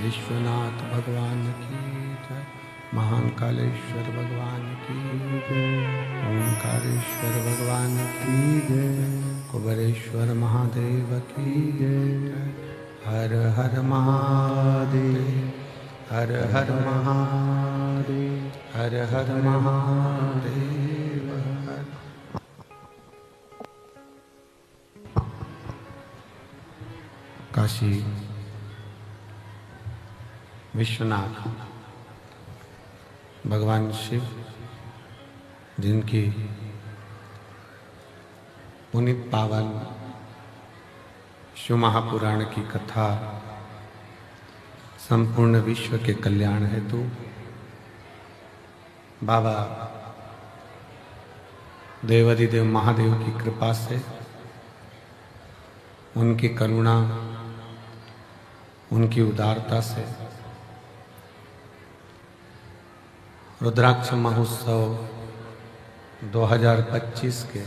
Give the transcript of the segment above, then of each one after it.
विश्वनाथ भगवान की जय। महान कालेश्वर भगवान की जय। ओंकारेश्वर भगवान की जय। कुबेरेश्वर महादेव की जय। हर हर महादेव, हर हर महादेव, हर हर महादेव। काशी विश्वनाथ भगवान शिव, जिनकी पुनीत पावन शिव महापुराण की कथा संपूर्ण विश्व के कल्याण हेतु बाबा देवाधिदेव महादेव की कृपा से, उनकी करुणा, उनकी उदारता से रुद्राक्ष महोत्सव 2025 के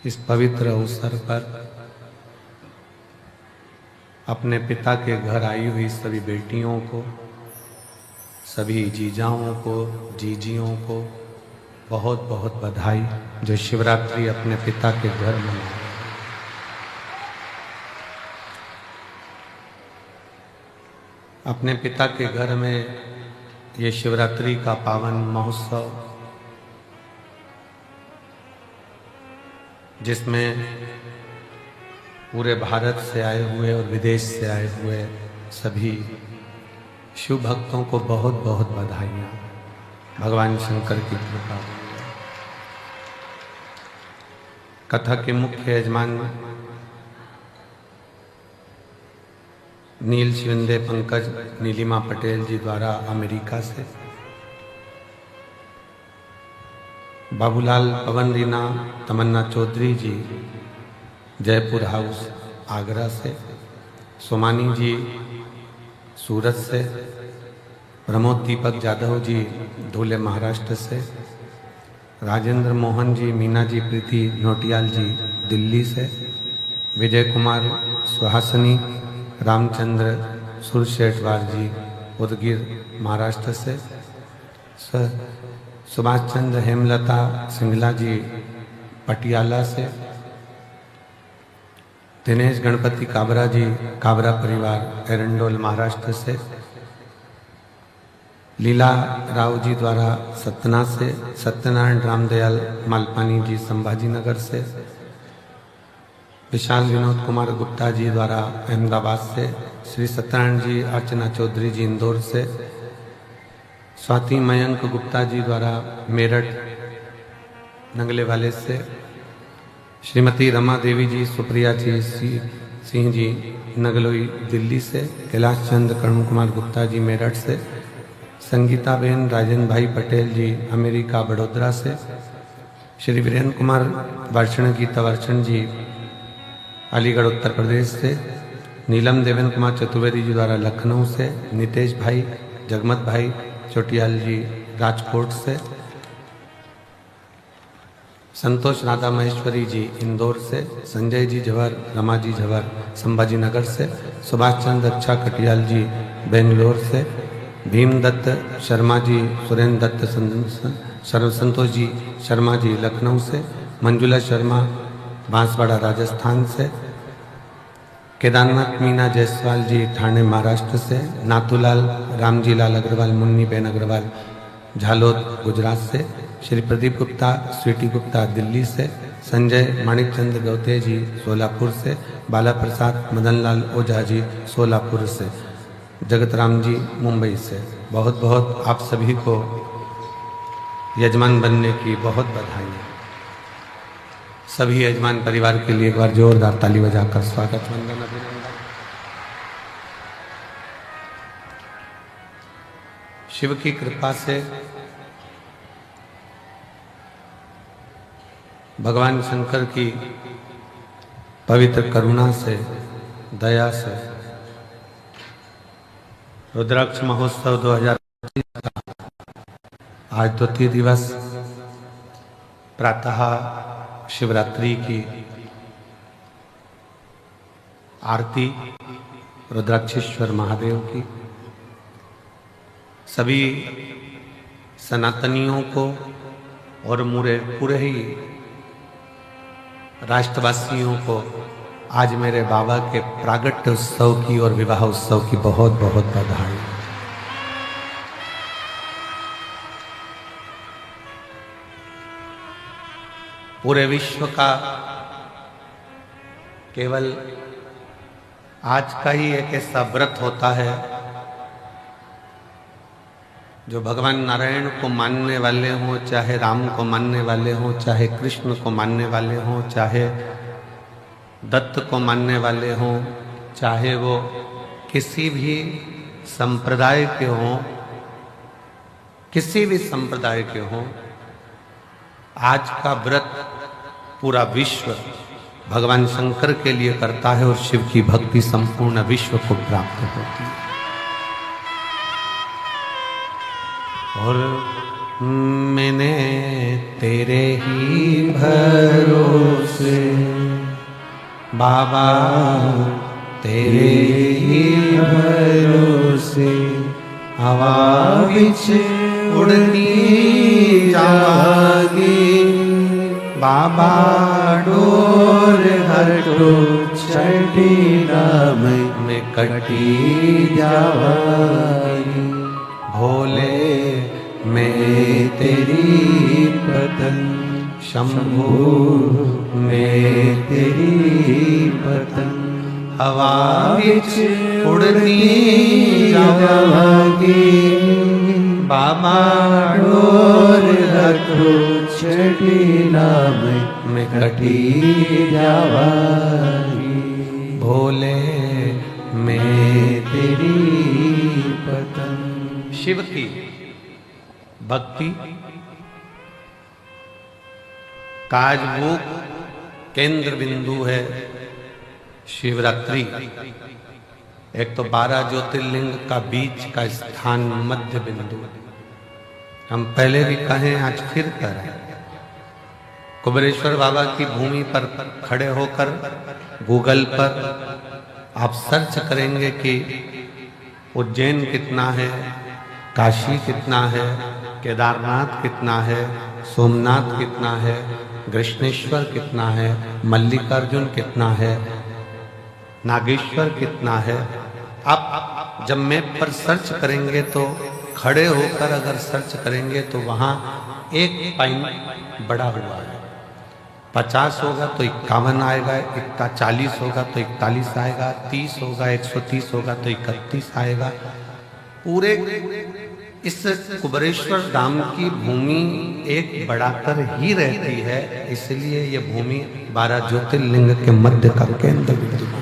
इस पवित्र अवसर पर अपने पिता के घर आई हुई सभी बेटियों को, सभी जीजाओं को, जीजियों को बहुत बहुत बधाई, जो शिवरात्रि अपने पिता के घर मनाए। अपने पिता के घर में ये शिवरात्रि का पावन महोत्सव, जिसमें पूरे भारत से आए हुए और विदेश से आए हुए सभी शिव भक्तों को बहुत बहुत बधाइयाँ। भगवान शंकर की कृपा। कथा के मुख्य यजमान नील शिविंदे पंकज नीलिमा पटेल जी द्वारा अमेरिका से, बाबूलाल पवन रीना तमन्ना चौधरी जी जयपुर हाउस आगरा से, सोमानी जी सूरत से, प्रमोद दीपक यादव जी धुले महाराष्ट्र से, राजेंद्र मोहन जी, मीना जी प्रीति नोटियाल जी दिल्ली से, विजय कुमार सुहासनी, रामचंद्र सुरशेठवार जी उदगीर महाराष्ट्र से, सुभाष चंद्र हेमलता सिंगला जी पटियाला से, दिनेश गणपति काबरा जी काबरा परिवार एरंडोल महाराष्ट्र से, लीला राव जी द्वारा सतना से, सत्यनारायण रामदयाल मालपानी जी संभाजी नगर से, विशाल विनोद कुमार गुप्ता जी द्वारा अहमदाबाद से, श्री सत्यनारायण जी अर्चना चौधरी जी इंदौर से, स्वाति मयंक गुप्ता जी द्वारा मेरठ नंगले वाले से, श्रीमती रमा देवी जी सुप्रिया जी सिंह जी नगलोई दिल्ली से, कैलाश चंद्र कर्ण कुमार गुप्ता जी मेरठ से, संगीता बेन राजेंद्र भाई पटेल जी अमेरिका बड़ोदरा से, श्री वीरेंद्र कुमार वर्षण गीता वर्षण जी अलीगढ़ उत्तर प्रदेश से, नीलम देवेंद्र कुमार चतुर्वेदी जी द्वारा लखनऊ से, नितेश भाई जगमत भाई चोटियाल जी राजकोट से, संतोष राधा महेश्वरी जी इंदौर से, संजय जी झवर रमा जी झवर संभाजी नगर से, सुभाष चंद्र अच्छा कटियाल जी बेंगलोर से, भीमदत्त शर्मा जी सुरेंद्र दत्त संतोष जी शर्मा जी लखनऊ से, मंजुला शर्मा बांसवाड़ा राजस्थान से, केदारनाथ मीना जायसवाल जी ठाणे महाराष्ट्र से, नाथूलाल रामजी लाल अग्रवाल मुन्नी बेन अग्रवाल झालोद गुजरात से, श्री प्रदीप गुप्ता स्वीटी गुप्ता दिल्ली से, संजय माणिक चंद्र गौते जी सोलापुर से, बाला प्रसाद मदनलाल ओझा जी सोलापुर से, जगत राम जी मुंबई से। बहुत बहुत आप सभी को यजमान बनने की बहुत बधाई। सभी यजमान परिवार के लिए एक बार जोरदार ताली बजाकर स्वागत वंदन अभिनंदन। शिव की कृपा से, भगवान शंकर की पवित्र करुणा से, दया से, रुद्राक्ष महोत्सव 2025 का आज द्वितीय दिवस प्रातः शिवरात्रि की आरती रुद्राक्षेश्वर महादेव की, सभी सनातनियों को और पूरे ही राष्ट्रवासियों को आज मेरे बाबा के प्रागट्य उत्सव की और विवाह उत्सव की बहुत बहुत बधाई। पूरे विश्व का केवल आज का ही एक ऐसा व्रत होता है जो भगवान नारायण को मानने वाले हों, चाहे राम को मानने वाले हों, चाहे कृष्ण को मानने वाले हों, चाहे दत्त को मानने वाले हों, चाहे वो किसी भी संप्रदाय के हों, किसी भी संप्रदाय के हों, आज का व्रत पूरा विश्व भगवान शंकर के लिए करता है और शिव की भक्ति संपूर्ण विश्व को प्राप्त होती है। और मैंने तेरे ही भरोसे बाबा, तेरे ही भरोसे हवा बिच उड़नी जागी, बाबा डोर हटो छठी नाम में कटी जावागी, भोले मैं तेरी पतंग, शंभू मैं तेरी पतंग, हवा बिच उड़नी जावागी, बाबा डोर रखो छठी नाम में कटी जावागी, भोले मैं तेरी पतंग। शिव की भक्ति काज वो केंद्र बिंदु है शिवरात्रि। एक तो 12 ज्योतिर्लिंग का बीच का स्थान मध्य बिंदु। हम पहले भी कहें, आज फिर करें, कुबेरेश्वर बाबा की भूमि पर खड़े होकर गूगल पर आप सर्च करेंगे कि उज्जैन कितना है, काशी कितना है, केदारनाथ कितना है, सोमनाथ कितना है, कृष्णेश्वर कितना है, मल्लिकार्जुन कितना है, नागेश्वर कितना है। आप जब मैप पर सर्च करेंगे तो खड़े होकर अगर सर्च करेंगे तो वहाँ एक पॉइंट बड़ा हुआ है। 50 होगा तो 51 आएगा, 40 होगा तो 41 आएगा, 30 होगा 130 होगा तो 31 आएगा। पूरे इस कुबेरेश्वर धाम की भूमि एक बढ़ाकर ही रहती है, इसलिए ये भूमि 12 ज्योतिर्लिंग के मध्य का केंद्र बिंदु है।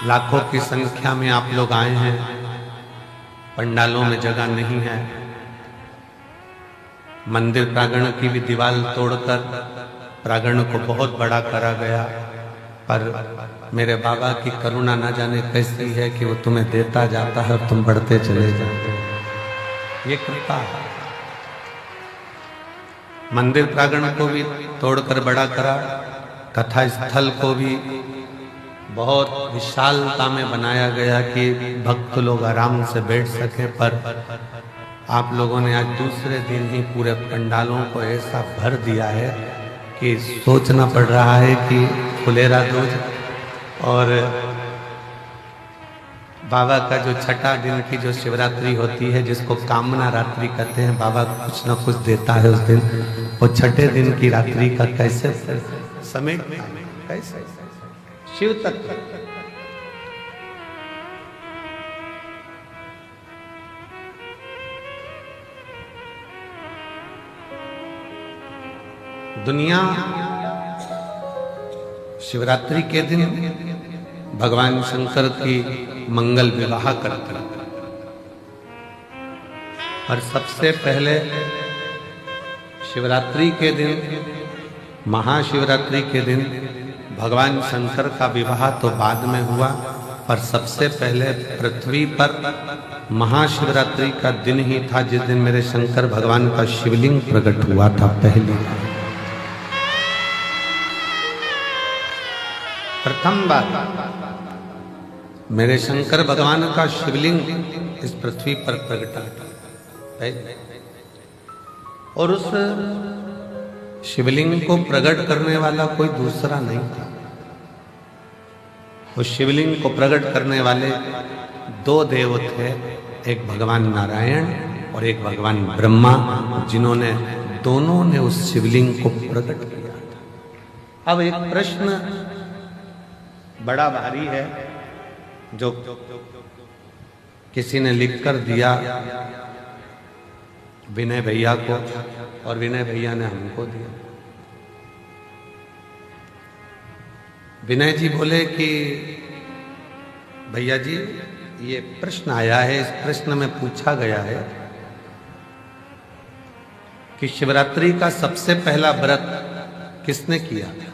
लाखों की संख्या में आप लोग आए हैं, पंडालों में जगह नहीं है। मंदिर प्रांगण की भी दीवार तोड़कर प्रांगण को बहुत बड़ा करा गया, पर मेरे बाबा की करुणा न जाने कैसी है कि वो तुम्हें देता जाता है और तुम बढ़ते चले जाते हो। ये कृपा है। मंदिर प्रांगण को भी तोड़कर बड़ा करा, कथा स्थल को भी बहुत विशालता में बनाया गया कि भक्त लोग आराम से बैठ सके। पर आप लोगों ने आज दूसरे दिन ही पूरे पंडालों को ऐसा भर दिया है कि सोचना पड़ रहा है कि फुलेरा दूज और बाबा का जो छठा दिन की जो शिवरात्रि होती है, जिसको कामना रात्रि कहते हैं, बाबा कुछ न कुछ देता है उस दिन। वो छठे दिन की रात्रि का कैसे समेट, कैसे शिव तत्व। दुनिया शिवरात्रि के दिन भगवान शंकर की मंगल विवाह करती है, और सबसे पहले शिवरात्रि के दिन, महाशिवरात्रि के दिन भगवान शंकर का विवाह तो बाद में हुआ, पर सबसे पहले पृथ्वी पर महाशिवरात्रि का दिन ही था जिस दिन मेरे शंकर भगवान का शिवलिंग प्रकट हुआ था पहली बार। प्रथम बार मेरे शंकर भगवान का शिवलिंग इस पृथ्वी पर प्रगटा है और उस शिवलिंग को प्रकट करने वाला कोई दूसरा नहीं था। उस शिवलिंग को प्रकट करने वाले दो देव थे, एक भगवान नारायण और एक भगवान ब्रह्मा, जिन्होंने दोनों ने उस शिवलिंग को प्रकट किया था। अब एक प्रश्न बड़ा भारी है जो किसी ने लिखकर दिया विनय भैया को और विनय भैया ने हमको दिया। विनय जी बोले कि भैया जी ये प्रश्न आया है, इस प्रश्न में पूछा गया है कि शिवरात्रि का सबसे पहला व्रत किसने किया था?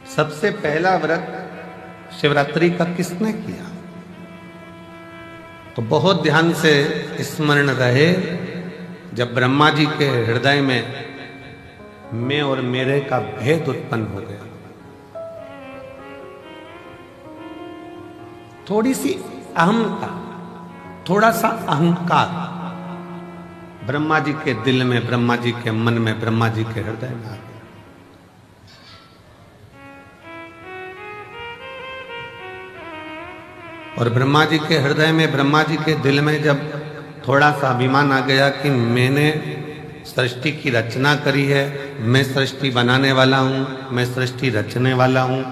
सबसे पहला व्रत शिवरात्रि का किसने किया? तो बहुत ध्यान से स्मरण रहे, जब ब्रह्मा जी के हृदय में मैं और मेरे का भेद उत्पन्न हो गया, थोड़ी सी अहमता, थोड़ा सा अहंकार ब्रह्मा जी के दिल में, ब्रह्मा जी के मन में, ब्रह्मा जी के हृदय में आ गया। और ब्रह्मा जी के हृदय में, ब्रह्मा जी के दिल में जब थोड़ा सा अभिमान आ गया कि मैंने सृष्टि की रचना करी है, मैं सृष्टि बनाने वाला हूँ, मैं सृष्टि रचने वाला हूँ,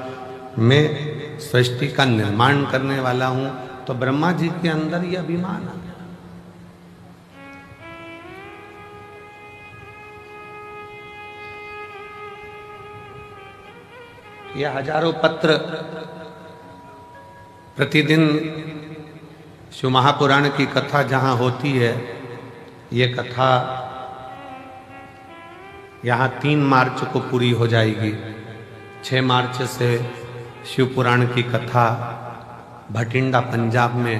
मैं सृष्टि का निर्माण करने वाला हूँ, तो ब्रह्मा जी के अंदर ये अभिमान आ गया। ये हजारों पत्र प्रतिदिन शिव महापुराण की कथा जहाँ होती है, ये कथा यहाँ 3 मार्च को पूरी हो जाएगी। 6 मार्च से शिव पुराण की कथा भटिंडा पंजाब में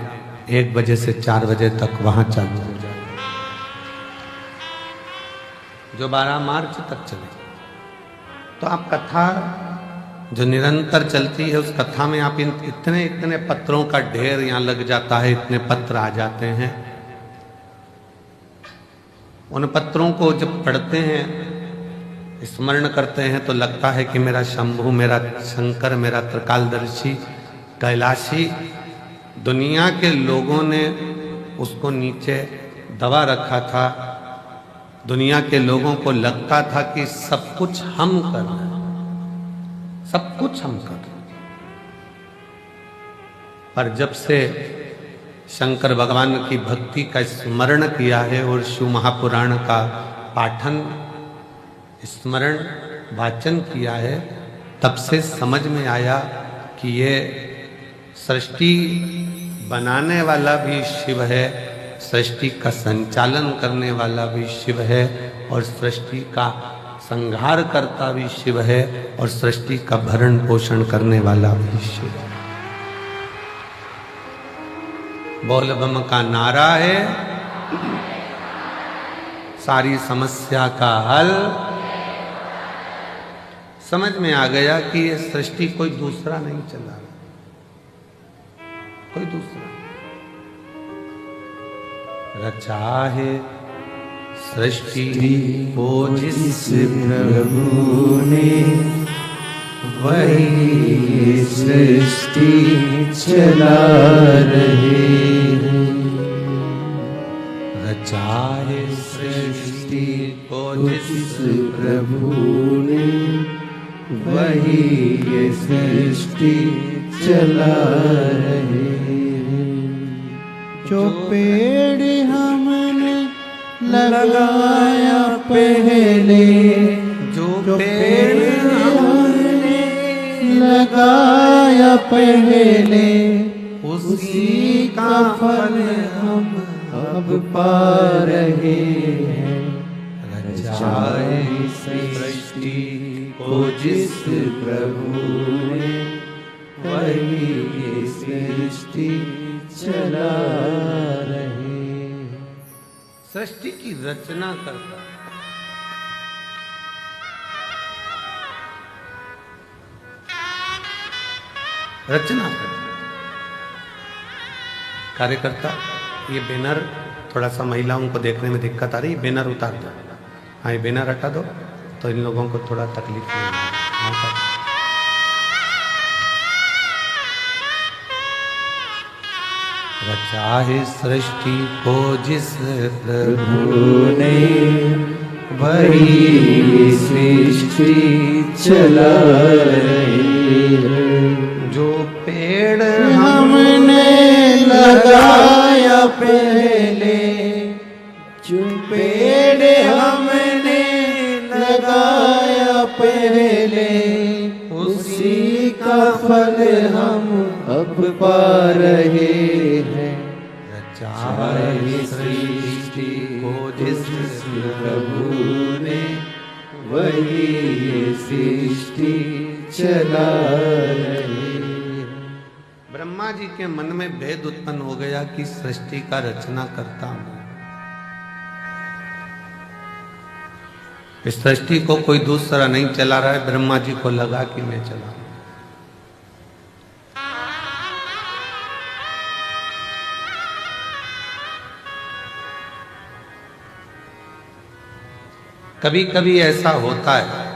1 बजे से 4 बजे तक वहाँ चालू हो जाएगी, जो 12 मार्च तक चलेगी। तो आप कथा जो निरंतर चलती है, उस कथा में आप इतने इतने पत्रों का ढेर यहाँ लग जाता है, इतने पत्र आ जाते हैं। उन पत्रों को जब पढ़ते हैं, स्मरण करते हैं, तो लगता है कि मेरा शंभु, मेरा शंकर, मेरा त्रिकालदर्शी, कैलाशी, दुनिया के लोगों ने उसको नीचे दबा रखा था। दुनिया के लोगों को लगता था कि सब कुछ हम कर रहे हैं, सब कुछ हम कर रहे हैं। पर जब से शंकर भगवान की भक्ति का स्मरण किया है और शिव महापुराण का पाठन, स्मरण, वाचन किया है, तब से समझ में आया कि ये सृष्टि बनाने वाला भी शिव है, सृष्टि का संचालन करने वाला भी शिव है, और सृष्टि का संहार करता भी शिव है, और सृष्टि का भरण पोषण करने वाला भी शिव है। बोल बम का नारा है, सारी समस्या का हल। समझ में आ गया कि ये सृष्टि कोई दूसरा नहीं चला रहा, कोई दूसरा रचा है सृष्टि को जिस प्रभु ने, वही सृष्टि चला रहे हैं। रचा है सृष्टि को जिस प्रभु ने, वही ये सृष्टि चला रहे हैं। जो पेड़ हमने लगाया पहले, जो पेड़ हमने लगाया पहले, उसी का फल हम अब पा रहे हैं। रचाए सृष्टि को जिस प्रभु ने, वही ये सृष्टि चला रहे। सृष्टि की रचना करता है। रचना करता। कार्यकर्ता, ये बैनर थोड़ा सा महिलाओं को देखने में दिक्कत आ रही है, बैनर उतार दो। हाँ, ये बैनर हटा दो तो इन लोगों को थोड़ा तकलीफ नहीं होगी। रचा है सृष्टि को जिस प्रभु ने, वही सृष्टि चला रही है। जो पेड़ हमने लगाया पहले, जो पेड़ हमने लगाया पहले, उसी का फल हम अब पा रहे हैं। रचा है सृष्टि को जिस प्रभु ने, वही ये सृष्टि चला रही है। ब्रह्मा जी के मन में भेद उत्पन्न हो गया कि सृष्टि का रचना करता हूं। इस सृष्टि को कोई दूसरा नहीं चला रहा है, ब्रह्मा जी को लगा कि मैं चला। कभी कभी ऐसा होता है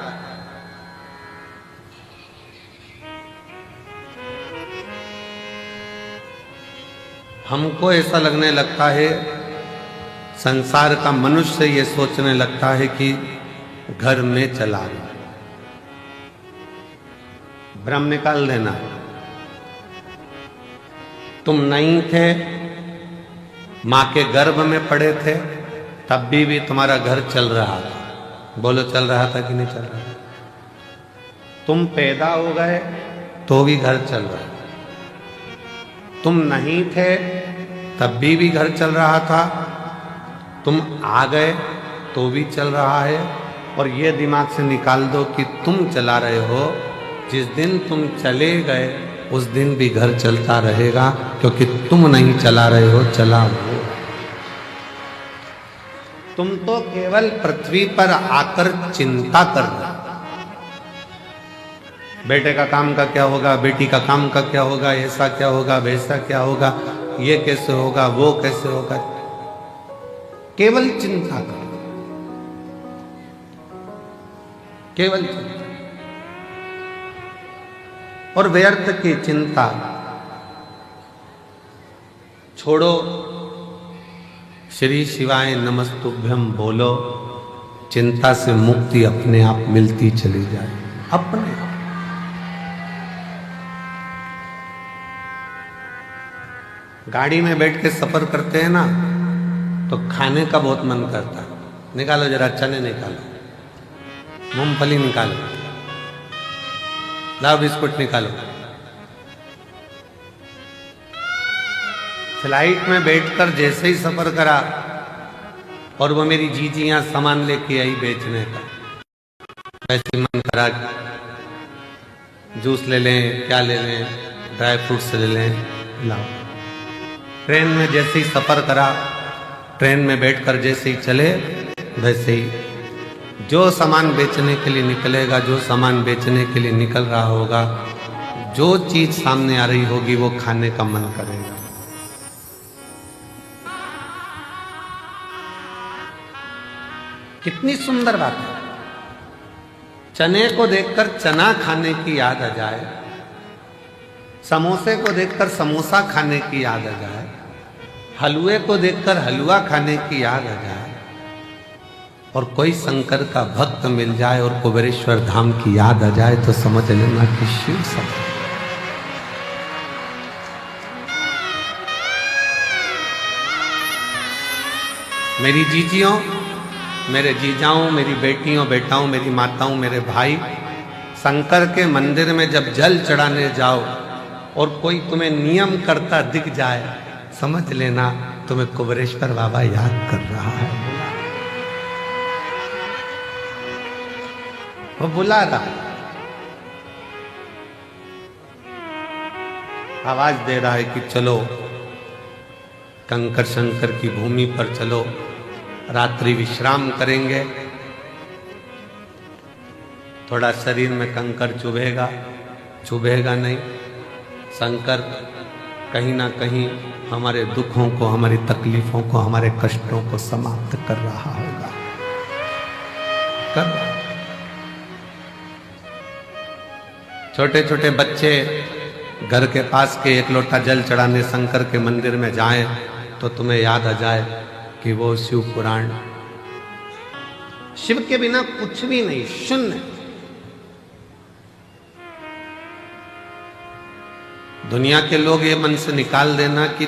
हमको ऐसा लगने लगता है, संसार का मनुष्य ये सोचने लगता है कि घर में चला रहा, भ्रम निकाल देना। तुम नहीं थे, मां के गर्भ में पड़े थे, तब भी तुम्हारा घर चल रहा था। बोलो, चल रहा था कि नहीं चल रहा? तुम पैदा हो गए तो भी घर चल रहा है। तुम नहीं थे तब भी घर चल रहा था। तुम आ गए तो भी चल रहा है। और ये दिमाग से निकाल दो कि तुम चला रहे हो, जिस दिन तुम चले गए उस दिन भी घर चलता रहेगा, क्योंकि तुम नहीं चला रहे हो, चला वो। तुम तो केवल पृथ्वी पर आकर चिंता कर रहे हो, बेटे का काम का क्या होगा, बेटी का काम का क्या होगा, ऐसा क्या होगा, वैसा क्या होगा, ये कैसे होगा, वो कैसे होगा, केवल चिंता कर, केवल चिंता। और व्यर्थ की चिंता छोड़ो, श्री शिवाय नमस्तुभ्यम बोलो, चिंता से मुक्ति अपने आप मिलती चली जाए, अपने आप। गाड़ी में बैठ के सफर करते हैं ना, तो खाने का बहुत मन करता है। निकालो जरा, चने निकालो, मूंगफली निकालो, लाओ बिस्कुट निकालो। फ्लाइट में बैठकर जैसे ही सफर करा और वो मेरी जीजियां सामान लेके आई बेचने का, वैसे मन करा जूस ले लें, क्या ले लें, ड्राई फ्रूट्स ले लें, लाओ। ट्रेन में जैसे ही सफर करा, ट्रेन में बैठकर जैसे ही चले, वैसे ही जो सामान बेचने के लिए निकलेगा, जो सामान बेचने के लिए निकल रहा होगा, जो चीज सामने आ रही होगी, वो खाने का मन करेगा। कितनी सुंदर बात है। चने को देखकर चना खाने की याद आ जाए, समोसे को देखकर समोसा खाने की याद आ जाए, हलवे को देखकर हलवा खाने की याद आ जाए, और कोई शंकर का भक्त मिल जाए और कुबेरेश्वर धाम की याद आ जाए, तो समझ लेना कि शिव सब। मेरी जीजियों, मेरे जीजाओं, मेरी बेटियों, बेटाओं, मेरी माताओं, मेरे भाई, शंकर के मंदिर में जब जल चढ़ाने जाओ और कोई तुम्हें नियम करता दिख जाए, समझ लेना तुम्हें कुबेरेश्वर बाबा याद कर रहा है, वो बुला रहा है, आवाज दे रहा है कि चलो कंकर शंकर की भूमि पर चलो, रात्रि विश्राम करेंगे। थोड़ा शरीर में कंकर चुभेगा, चुभेगा नहीं, शंकर कहीं ना कहीं हमारे दुखों को, हमारी तकलीफों को, हमारे कष्टों को समाप्त कर रहा होगा। कर छोटे छोटे बच्चे घर के पास के एक लोटा जल चढ़ाने शंकर के मंदिर में जाएं तो तुम्हें याद आ जाए कि वो शिव पुराण, शिव के बिना कुछ भी नहीं, शून्य। दुनिया के लोग ये मन से निकाल देना कि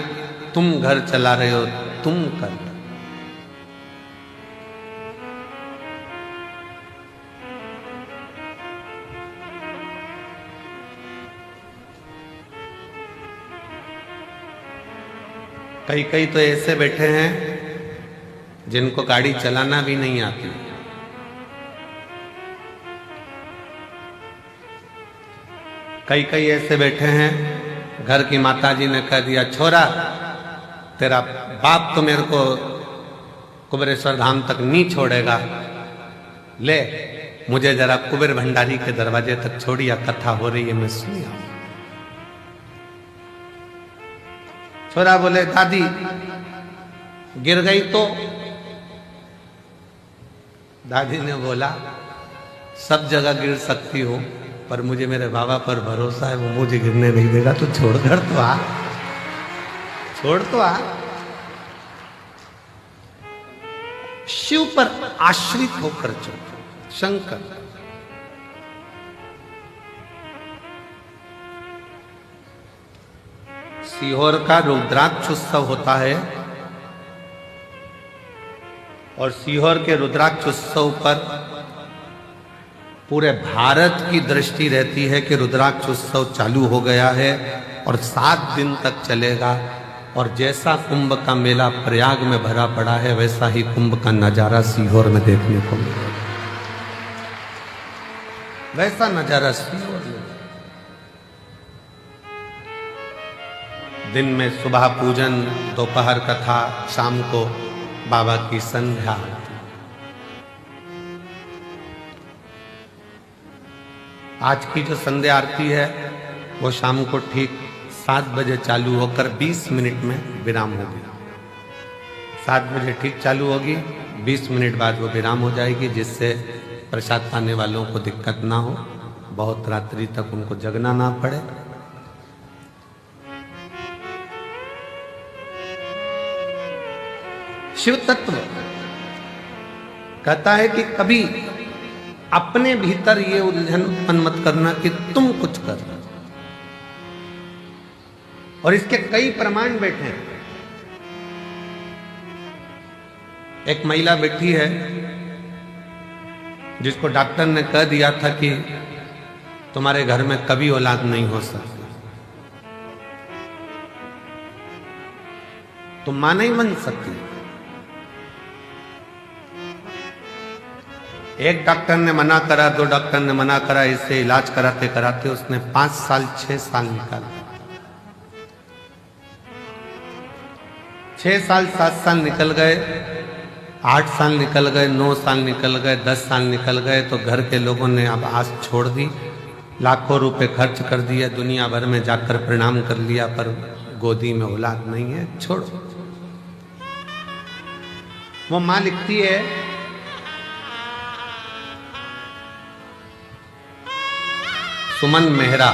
तुम घर चला रहे हो, तुम कर। कई कई तो ऐसे बैठे हैं जिनको गाड़ी चलाना भी नहीं आती। कई कई ऐसे बैठे हैं, घर की माताजी ने कह दिया छोरा तेरा बाप तो मेरे को कुबेरेश्वर धाम तक नहीं छोड़ेगा, ले मुझे जरा कुबेर भंडारी के दरवाजे तक छोड़िया, कथा हो रही है मैं सुनी आऊं। छोरा बोले दादी गिर गई तो? दादी ने बोला सब जगह गिर सकती हो पर मुझे मेरे बाबा पर भरोसा है, वो मुझे गिरने नहीं देगा, तो छोड़कर तो आ, छोड़ तो आ। शिव पर आश्रित होकर चलो। शंकर सीहोर का रुद्राक्ष उत्सव होता है और सीहोर के रुद्राक्ष उत्सव पर पूरे भारत की दृष्टि रहती है कि रुद्राक्ष उत्सव चालू हो गया है और 7 दिन तक चलेगा। और जैसा कुंभ का मेला प्रयाग में भरा पड़ा है वैसा ही कुंभ का नजारा सीहोर में देखने को मिलेगा, वैसा नजारा सीहोर में। दिन में सुबह पूजन, दोपहर कथा, शाम को बाबा की संध्या। आज की जो संध्या आरती है वो शाम को ठीक 7 बजे चालू होकर 20 मिनट में विराम होगी। 7 बजे ठीक चालू होगी, 20 मिनट बाद वो विराम हो जाएगी, जिससे प्रसाद पाने वालों को दिक्कत ना हो, बहुत रात्रि तक उनको जगना ना पड़े। शिव तत्व कहता है कि कभी अपने भीतर ये उलझन उत्पन्न मत करना कि तुम कुछ कर, और इसके कई प्रमाण बैठे हैं। एक महिला बैठी है जिसको डॉक्टर ने कह दिया था कि तुम्हारे घर में कभी औलाद नहीं हो सकती, तुम मां नहीं बन सकती। एक डॉक्टर ने मना करा, 2 डॉक्टर ने मना करा, इससे इलाज कराते कराते उसने 5 साल 6 साल निकाला, 6 साल 7 साल निकल गए, 8 साल निकल गए, 9 साल निकल गए, 10 साल निकल गए, तो घर के लोगों ने अब आस छोड़ दी, लाखों रुपए खर्च कर दिए, दुनिया भर में जाकर प्रणाम कर लिया, पर गोदी में औलाद नहीं है, छोड़ो। वो मां लिखती है सुमन मेहरा,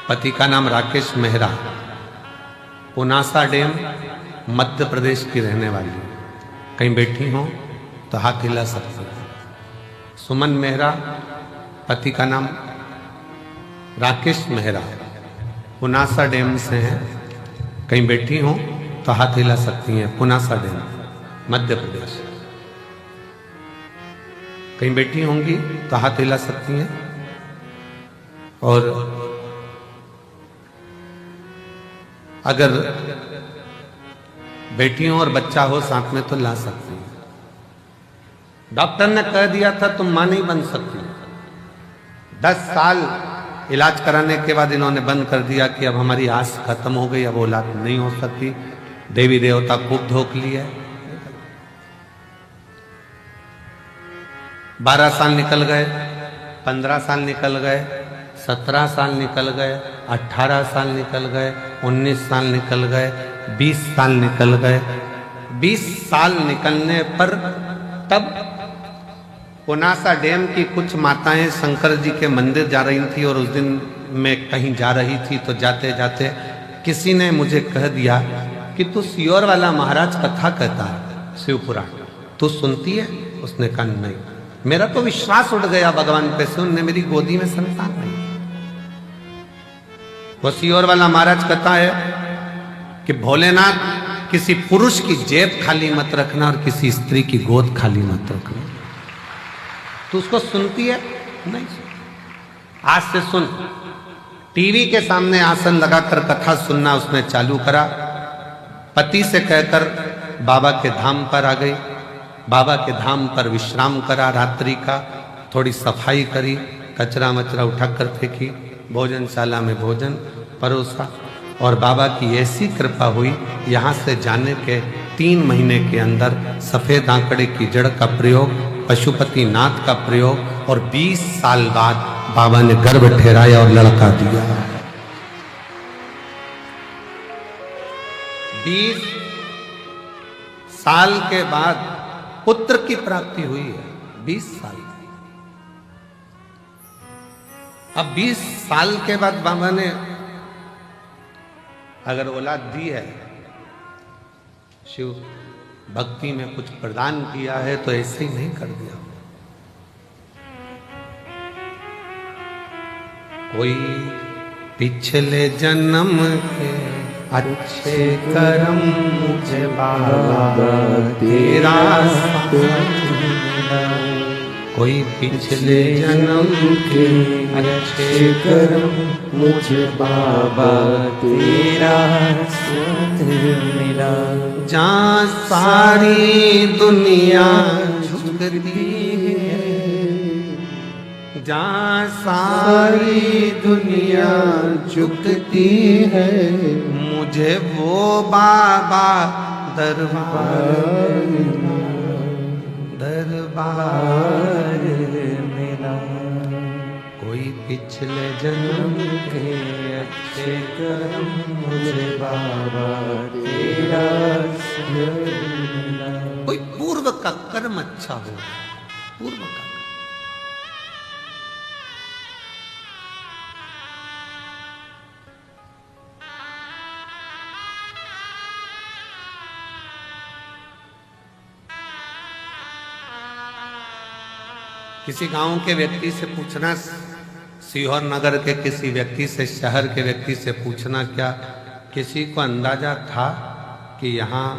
पति का नाम राकेश मेहरा, पुनासा डैम मध्य प्रदेश की रहने वाली, कहीं बैठी हो तो हाथ हिला सकते हैं। सुमन मेहरा, पति का नाम राकेश मेहरा, पुनासा डैम से हैं, कहीं बैठी हो तो हाथ हिला सकती हैं। पुनासा डैम मध्य प्रदेश, कहीं बैठी होंगी तो हाथ हिला सकती हैं। और अगर बेटी हो और बच्चा हो साथ में तो ला सकती हैं। डॉक्टर ने कह दिया था तुम मां नहीं बन सकती। 10 साल इलाज कराने के बाद इन्होंने बंद कर दिया कि अब हमारी आस खत्म हो गई, अब औलाद नहीं हो सकती। देवी देवता खूब धोख लिए। 12 साल निकल गए, 15 साल निकल गए, 17 साल निकल गए, 18 साल निकल गए, 19 साल निकल गए, 20 साल निकल गए। 20 साल निकलने पर तब पुनासा डैम की कुछ माताएं शंकर जी के मंदिर जा रही थी और उस दिन मैं कहीं जा रही थी, तो जाते जाते किसी ने मुझे कह दिया कि तू सियोर वाला महाराज कथा कहता है, शिव पुराण तू सुनती है? उसने कहा नहीं। मेरा तो विश्वास उठ गया भगवान पे से, उनने मेरी गोदी में संतान नहीं। वो सियोर वाला महाराज कहता है कि भोलेनाथ किसी पुरुष की जेब खाली मत रखना और किसी स्त्री की गोद खाली मत रखना। तू उसको सुनती है? नहीं। आज से सुन। टीवी के सामने आसन लगाकर कथा सुनना उसने चालू करा। पति से कहकर बाबा के धाम पर आ गई। बाबा के धाम पर विश्राम करा रात्रि का, थोड़ी सफाई करी, कचरा मचरा उठाकर फेंकी, भोजनशाला में भोजन परोसा और बाबा की ऐसी कृपा हुई, यहाँ से जाने के 3 महीने के अंदर सफेद आंकड़े की जड़ का प्रयोग, पशुपति नाथ का प्रयोग और 20 साल बाद बाबा ने गर्भ ठहराया और लड़का दिया। 20 साल के बाद पुत्र की प्राप्ति हुई है। 20 साल। अब 20 साल के बाद बाबा ने अगर औलाद दी है, शिव भक्ति में कुछ प्रदान किया है, तो ऐसे ही नहीं कर दिया। कोई पिछले जन्म के अच्छे कर्म मुझे बाबा तेरा कोई पिछले जन्म के अच्छे कर्म मुझे बाबा तेरा मिला। जहाँ सारी दुनिया झुकती है, जहाँ सारी दुनिया झुकती है, मुझे वो बाबा दरबार मिला। कोई पिछले जन्म के अच्छे कर्म मुझे बाबा तेरा मिला। कोई पूर्व का कर्म अच्छा हो, पूर्व का। किसी गांव के व्यक्ति से पूछना, सीहोर नगर के किसी व्यक्ति से, शहर के व्यक्ति से पूछना, क्या किसी को अंदाजा था कि यहाँ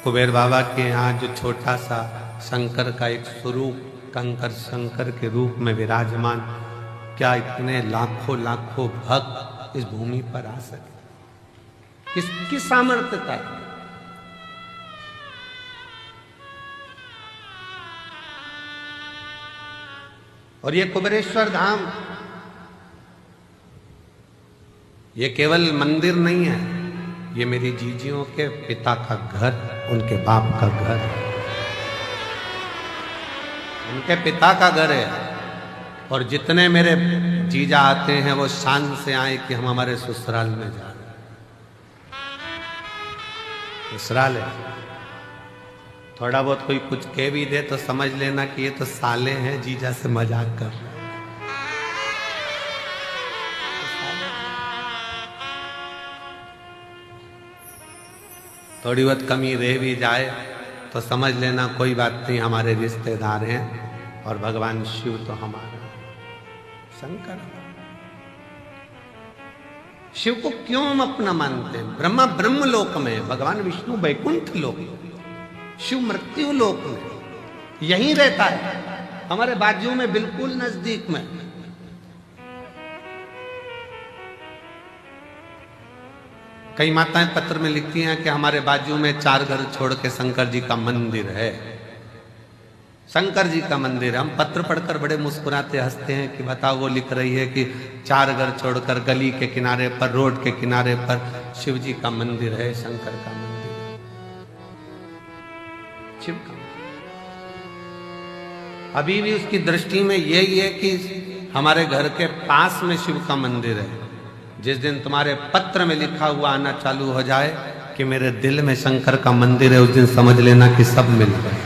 कुबेर बाबा के यहाँ जो छोटा सा शंकर का एक स्वरूप, कंकर शंकर के रूप में विराजमान, क्या इतने लाखों लाखों भक्त इस भूमि पर आ सके? किसकी सामर्थ्यता है? और ये कुबेरेश्वर धाम, ये केवल मंदिर नहीं है, ये मेरी जीजियों के पिता का घर, उनके बाप का घर, उनके पिता का घर है। और जितने मेरे जीजा आते हैं वो शान से आए कि हम हमारे ससुराल में जा रहे हैं। ससुराल है, थोड़ा बहुत कोई कुछ कह भी दे तो समझ लेना कि ये तो साले हैं, जीजा से मजाक कर रहे हैं। थोड़ी बहुत कमी रह भी जाए तो समझ लेना कोई बात नहीं, हमारे रिश्तेदार हैं और भगवान शिव तो हमारा शंकर। शिव को क्यों हम अपना मानते हैं? ब्रह्मा ब्रह्म लोक में, भगवान विष्णु वैकुंठ लोक में, शिव मृत्यु लोक में, यहीं रहता है, हमारे बाजू में, बिल्कुल नजदीक में। कई माताएं पत्र में लिखती हैं कि हमारे बाजू में 4 घर छोड़ के शंकर जी का मंदिर है, शंकर जी का मंदिर है। हम पत्र पढ़कर बड़े मुस्कुराते हंसते हैं कि बताओ, वो लिख रही है कि 4 घर छोड़कर गली के किनारे पर, रोड के किनारे पर शिव जी का मंदिर है, शंकर का मंदिर, शिव का। अभी भी उसकी दृष्टि में यही है कि हमारे घर के पास में शिव का मंदिर है। जिस दिन तुम्हारे पत्र में लिखा हुआ आना चालू हो जाए कि मेरे दिल में शंकर का मंदिर है, उस दिन समझ लेना कि सब मिल गए।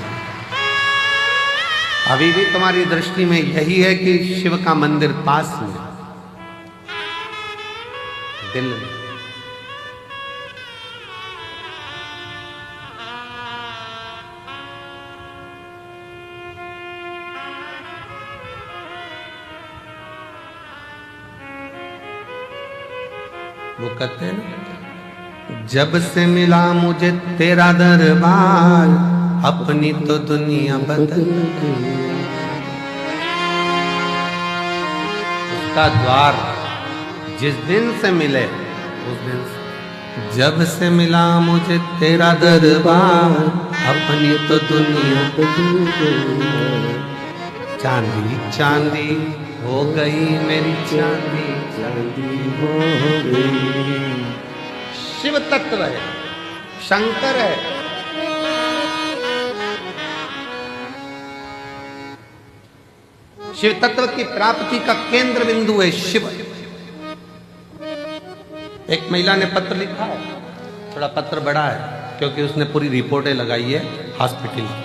अभी भी तुम्हारी दृष्टि में यही है कि शिव का मंदिर पास में, दिल में। वो कहते हैं जब से मिला मुझे तेरा दरबार, अपनी तो दुनिया बदल गई। उसका द्वार जिस दिन से मिले उस दिन से, जब से मिला मुझे तेरा दरबार, अपनी तो दुनिया बदल गई। चांदी चांदी हो गई मेरी चांदी, चांदी हो गई। शिव तत्व है, शंकर है। शिव तत्व की प्राप्ति का केंद्र बिंदु है शिव। एक महिला ने पत्र लिखा है, थोड़ा पत्र बड़ा है क्योंकि उसने पूरी रिपोर्टें लगाई है हॉस्पिटल की।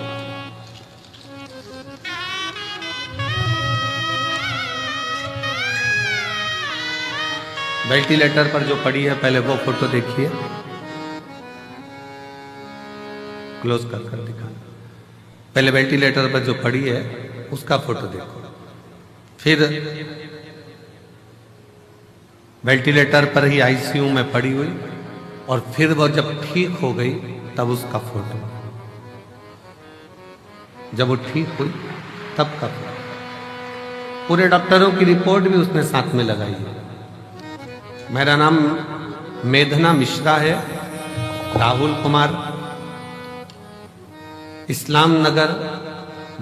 वेंटिलेटर पर जो पड़ी है, पहले वो फोटो देखिए, क्लोज कर कर दिखाना। पहले वेंटिलेटर पर जो पड़ी है उसका फोटो देखो, फिर वेंटिलेटर पर ही आईसीयू में पड़ी हुई, और फिर वो जब ठीक हो गई तब उसका फोटो, जब वो ठीक हुई तब का फोटो। पूरे डॉक्टरों की रिपोर्ट भी उसने साथ में लगाई है। मेरा नाम मेधना मिश्रा है, राहुल कुमार, इस्लाम नगर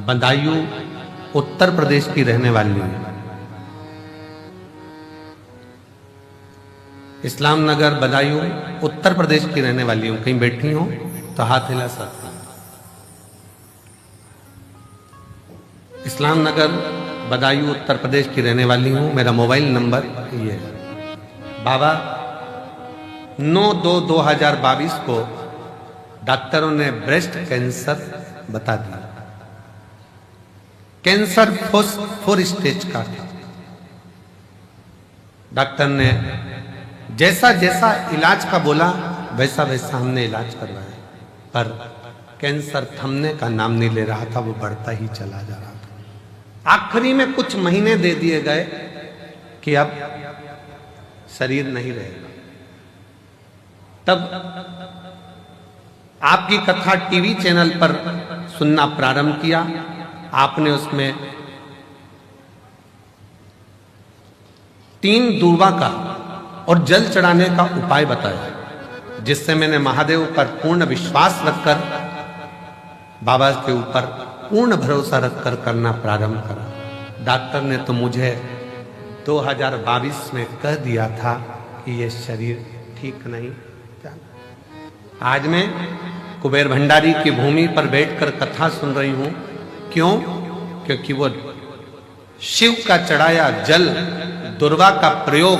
बदायूं उत्तर प्रदेश की रहने वाली हूं। इस्लाम नगर बदायूं उत्तर प्रदेश की रहने वाली हूं। कहीं बैठी हो तो हाथ हिला सकते। इस्लाम नगर बदायूं उत्तर प्रदेश की रहने वाली हूं। मेरा मोबाइल नंबर ये है। बाबा 9/2/2022 को डॉक्टरों ने ब्रेस्ट कैंसर बता दिया। कैंसर 4 स्टेज का था। डॉक्टर ने जैसा जैसा इलाज का बोला वैसा वैसा हमने इलाज करवाया, पर कैंसर थमने का नाम नहीं ले रहा था, वो बढ़ता ही चला जा रहा था। आखिरी में कुछ महीने दे दिए गए कि अब शरीर नहीं रहेगा। तब आपकी कथा टीवी चैनल पर सुनना प्रारंभ किया। आपने उसमें 3 दूर्वा का और जल चढ़ाने का उपाय बताया, जिससे मैंने महादेव पर पूर्ण विश्वास रखकर, बाबा के ऊपर पूर्ण भरोसा रखकर करना प्रारंभ करा। डॉक्टर ने तो मुझे 2022 में कह दिया था कि ये शरीर ठीक नहीं। आज मैं कुबेर भंडारी की भूमि पर बैठकर कथा सुन रही हूं। क्यों? क्योंकि वो शिव का चढ़ाया जल, दुर्वा का प्रयोग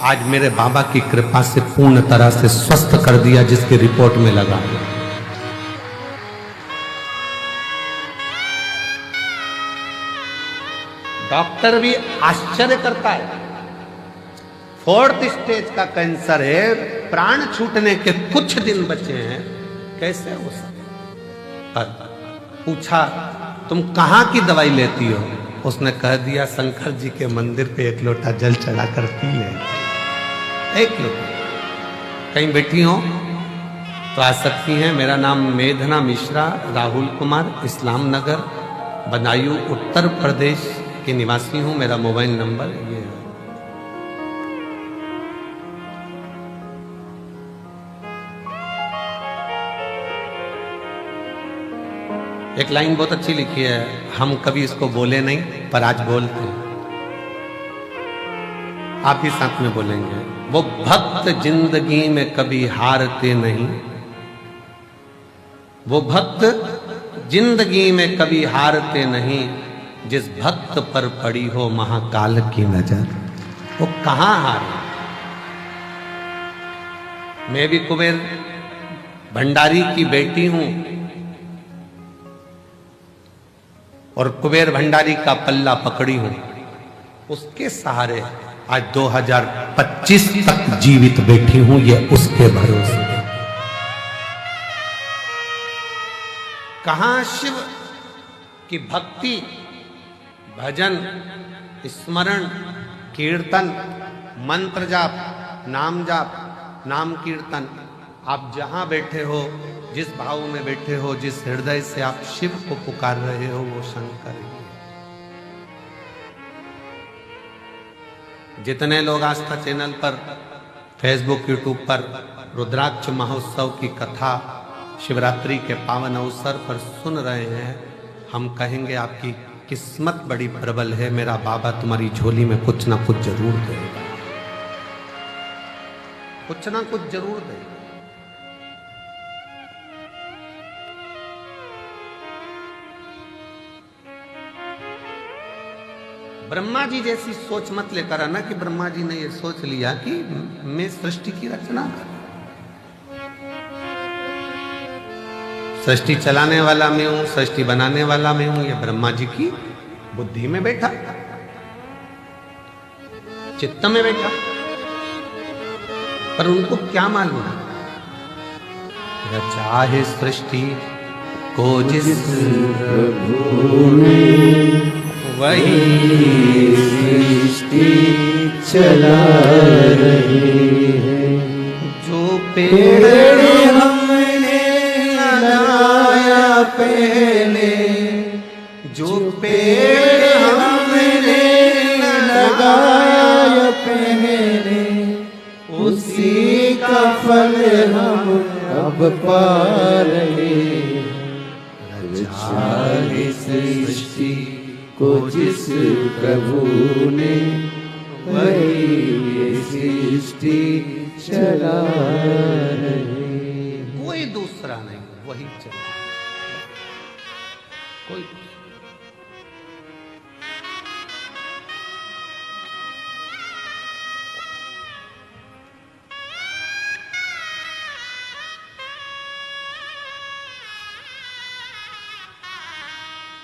आज मेरे बाबा की कृपा से पूर्ण तरह से स्वस्थ कर दिया, जिसकी रिपोर्ट में लगा। डॉक्टर भी आश्चर्य करता है। 4th स्टेज का कैंसर है, प्राण छूटने के कुछ दिन बचे हैं, कैसे हो सकता? पर पूछा तुम कहाँ की दवाई लेती हो? उसने कह दिया शंकर जी के मंदिर पे 1 लोटा जल चढ़ा कर पी ले। 1 लोटा। कहीं बैठी हो तो आ सकती हैं। मेरा नाम मेधना मिश्रा, राहुल कुमार, इस्लाम नगर बदायूं उत्तर प्रदेश के निवासी हूं। मेरा मोबाइल नंबर ये है। एक लाइन बहुत अच्छी लिखी है, हम कभी इसको बोले नहीं पर आज बोलते हैं। आप ही साथ में बोलेंगे। वो भक्त जिंदगी में कभी हारते नहीं, वो भक्त जिंदगी में कभी हारते नहीं, जिस भक्त पर पड़ी हो महाकाल की नजर, वो कहां हारे। मैं भी कुबेर भंडारी की बेटी हूं और कुबेर भंडारी का पल्ला पकड़ी हूं, उसके सहारे आज 2025 तक जीवित बैठी हूं, ये उसके भरोसे। कहां शिव की भक्ति, भजन, स्मरण, कीर्तन, मंत्र जाप, नाम जाप, नाम कीर्तन। आप जहां बैठे हो, जिस भाव में बैठे हो, जिस हृदय से आप शिव को पुकार रहे हो, वो शंकर ही है। जितने लोग आस्था चैनल पर, फेसबुक, यूट्यूब पर रुद्राक्ष महोत्सव की कथा शिवरात्रि के पावन अवसर पर सुन रहे हैं, हम कहेंगे आपकी किस्मत बड़ी प्रबल है। मेरा बाबा तुम्हारी झोली में कुछ ना कुछ जरूर देगा, कुछ ना कुछ जरूर देगा। ब्रह्मा जी जैसी सोच मत लेकर आना कि ब्रह्मा जी ने ये सोच लिया कि मैं सृष्टि की रचना कर, सृष्टि चलाने वाला मैं हूं, सृष्टि बनाने वाला मैं हूं। ये ब्रह्मा जी की बुद्धि में बैठा, चित्त में बैठा, पर उनको क्या मालूम रचा है सृष्टि को जिस प्रभु ने वही सृष्टि चला रही है। जो पेड़ हमने लगाया पहले, जो पेड़ हमने लगाया पहले, उसी का फल हम अब पा रहे हैं। रचा है सृष्टि को जिस प्रभु ने वही सृष्टि चला रहे। कोई दूसरा नहीं, वही चला। कोई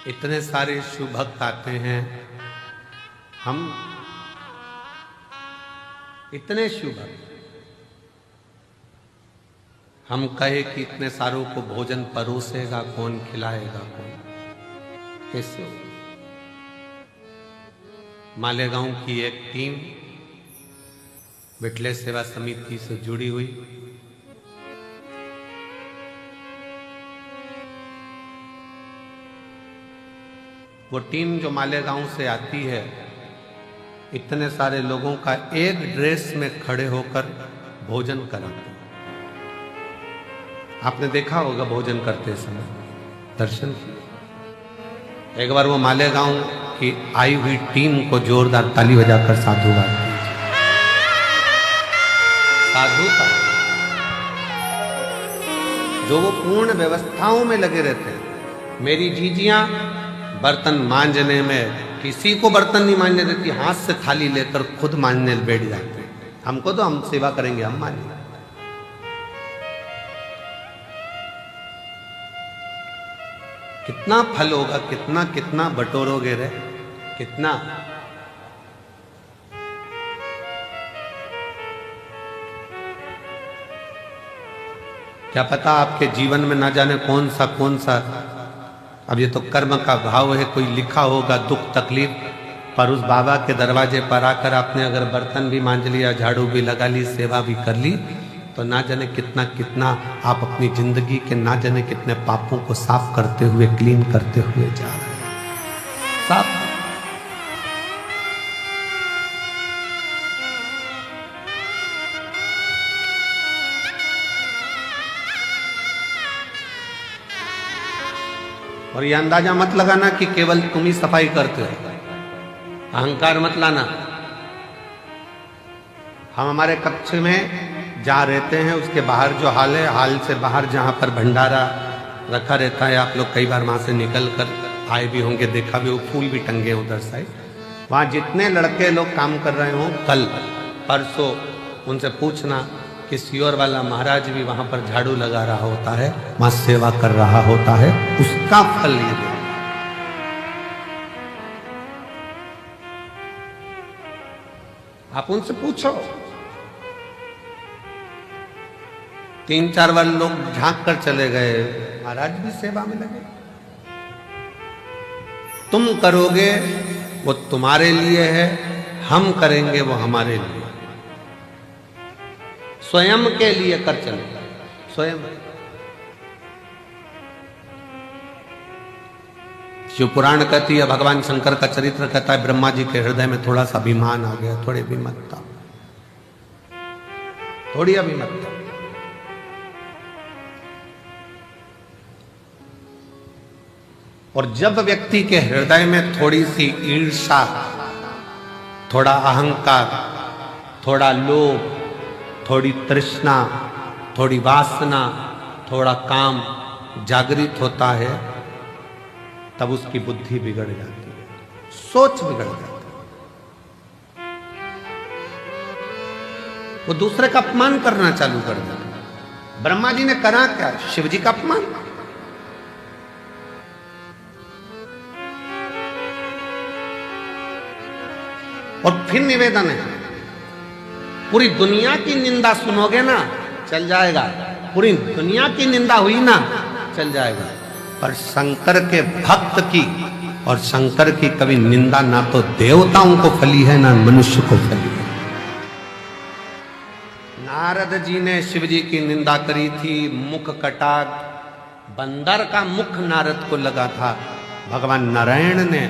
इतने सारे शुभ भक्त आते हैं, हम इतने शुभ भक्त, हम कहे कि इतने सारों को भोजन परोसेगा कौन, खिलाएगा कौन, कैसे? मालेगांव की एक टीम बिटले सेवा समिति से जुड़ी हुई, वो टीम जो मालेगांव से आती है, इतने सारे लोगों का एक ड्रेस में खड़े होकर भोजन कराते। आपने देखा होगा भोजन करते समय, दर्शन किया। एक बार वो मालेगांव की आई हुई टीम को जोरदार ताली बजाकर साधुवाद दीजिए। साधुता जो वो पूर्ण व्यवस्थाओं में लगे रहते हैं। मेरी जीजियां बर्तन मांजने में किसी को बर्तन नहीं मांजने देती, हाथ से थाली लेकर खुद मांजने बैठ जाते हैं। हमको तो हम सेवा करेंगे, हम मांजेंगे। कितना फल होगा, कितना कितना बटोरोगे रे, कितना। क्या पता आपके जीवन में ना जाने कौन सा, अब ये तो कर्म का भाव है, कोई लिखा होगा दुख तकलीफ, पर उस बाबा के दरवाजे पर आकर आपने अगर बर्तन भी मांज लिया, झाड़ू भी लगा ली, सेवा भी कर ली, तो ना जाने कितना कितना आप अपनी जिंदगी के ना जाने कितने पापों को साफ करते हुए, क्लीन करते हुए जा रहे हैं। साफ और ये अंदाजा मत लगाना कि केवल तुम ही सफाई करते हो, अहंकार मत लाना। हम हमारे कक्ष में जहाँ रहते हैं उसके बाहर जो हाल है, हाल से बाहर जहाँ पर भंडारा रखा रहता है, आप लोग कई बार वहाँ से निकल कर आए भी होंगे, देखा भी हो, फूल भी टंगे उधर साइड। वहाँ जितने लड़के लोग काम कर रहे हो कल परसों, उनसे पूछना कि सियोर वाला महाराज भी वहां पर झाड़ू लगा रहा होता है, वहां सेवा कर रहा होता है, उसका फल ये दे। आप उनसे पूछो। 3-4 बार लोग झांक कर चले गए, महाराज भी सेवा में लगे। तुम करोगे वो तुम्हारे लिए है, हम करेंगे वो हमारे लिए। स्वयं के लिए कर चले, स्वयं। शिव पुराण कहती है, भगवान शंकर का चरित्र कहता है, ब्रह्मा जी के हृदय में थोड़ा सा अभिमान आ गया, थोड़ी अभिमतता, थोड़ी अभिमतता। और जब व्यक्ति के हृदय में थोड़ी सी ईर्ष्या, थोड़ा अहंकार, थोड़ा लोभ, थोड़ी तृष्णा, थोड़ी वासना, थोड़ा काम जागृत होता है, तब उसकी बुद्धि बिगड़ जाती है, सोच बिगड़ जाती है, वो दूसरे का अपमान करना चालू कर देता है। ब्रह्मा जी ने करा क्या? शिव जी का अपमान। और फिर निवेदन है, पूरी दुनिया की निंदा सुनोगे ना चल जाएगा, पूरी दुनिया की निंदा हुई ना चल जाएगा, पर शंकर के भक्त की और शंकर की कभी निंदा ना तो देवताओं को फली है ना मनुष्य को फली है। नारद जी ने शिव जी की निंदा करी थी, मुख कटा, बंदर का मुख नारद को लगा था। भगवान नारायण ने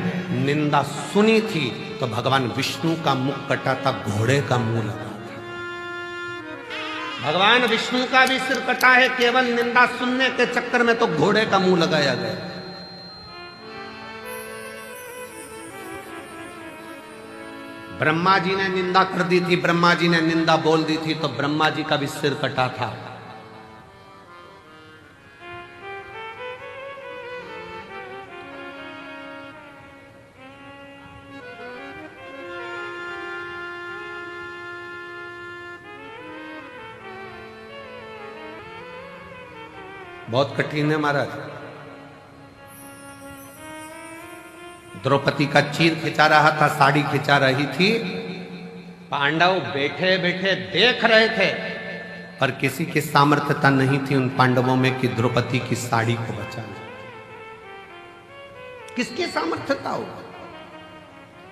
निंदा सुनी थी तो भगवान विष्णु का मुख कटा था, घोड़े का मुंह लगा था। भगवान विष्णु का भी सिर कटा है, केवल निंदा सुनने के चक्कर में तो घोड़े का मुंह लगाया गया। ब्रह्मा जी ने निंदा कर दी थी, ब्रह्मा जी ने निंदा बोल दी थी तो ब्रह्मा जी का भी सिर कटा था। बहुत कठिन है महाराज। द्रौपदी का चीर खिंचा रहा था, साड़ी खिंचा रही थी, पांडव बैठे बैठे देख रहे थे, पर किसी की सामर्थ्यता नहीं थी उन पांडवों में कि द्रौपदी की साड़ी को बचा ले। किसकी सामर्थ्यता होगा?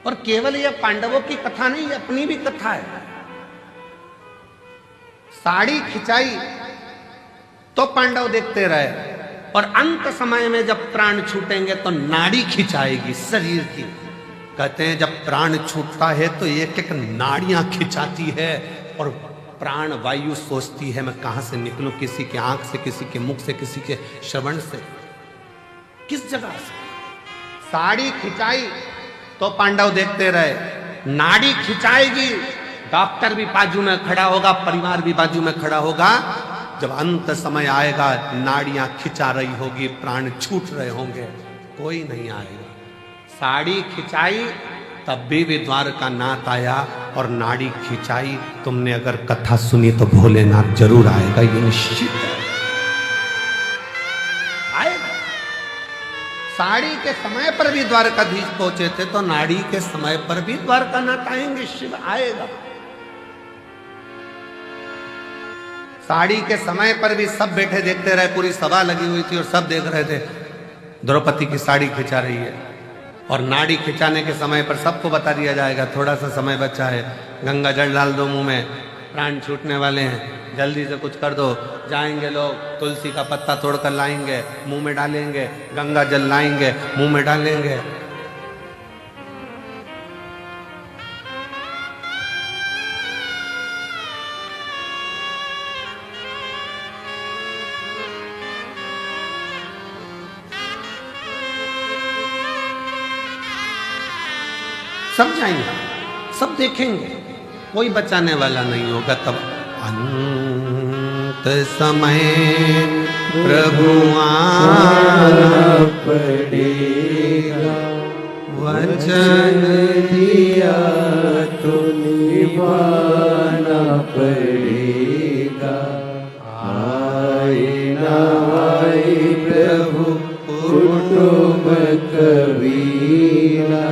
और केवल यह पांडवों की कथा नहीं, यह अपनी भी कथा है। साड़ी खिंचाई तो पांडव देखते रहे, और अंत समय में जब प्राण छूटेंगे तो नाड़ी खिंचाएगी शरीर की। कहते हैं जब प्राण छूटता है तो एक एक नाड़ियां खिंचाती है, और प्राण वायु सोचती है मैं कहां से निकलूं, किसी के आंख से, किसी के मुख से, किसी के श्रवण से, किस जगह से। साड़ी खिंचाई तो पांडव देखते रहे, नाड़ी खिंचाएगी, डॉक्टर भी बाजू में खड़ा होगा, परिवार भी बाजू में खड़ा होगा। जब अंत समय आएगा, नाड़ियां खिंचा रही होगी, प्राण छूट रहे होंगे, कोई नहीं आएगा। साड़ी खिंचाई तब भी द्वारकानाथ आया, और नाड़ी खिंचाई, तुमने अगर कथा सुनी तो भोलेनाथ जरूर आएगा, ये निश्चित है, आएगा। साड़ी के समय पर भी द्वारकाधीश पहुंचे थे, तो नाड़ी के समय पर भी द्वारकानाथ आएंगे, शिव आएगा। साड़ी के समय पर भी सब बैठे देखते रहे, पूरी सभा लगी हुई थी और सब देख रहे थे द्रौपदी की साड़ी खिंचा रही है। और नाड़ी खिंचाने के समय पर सबको बता दिया जाएगा, थोड़ा सा समय बचा है, गंगा जल डाल दो मुंह में, प्राण छूटने वाले हैं, जल्दी से कुछ कर दो। जाएंगे लोग, तुलसी का पत्ता तोड़कर लाएंगे, मुंह में डालेंगे, गंगा जल लाएंगे, मुंह में डालेंगे। सब जाएंगे, सब देखेंगे, कोई बचाने वाला नहीं होगा। तब अंत समय प्रभु आना पड़ेगा, वचन दिया तो निभाना पड़ेगा। आए ना आए प्रभु कुटुंब कबीरा,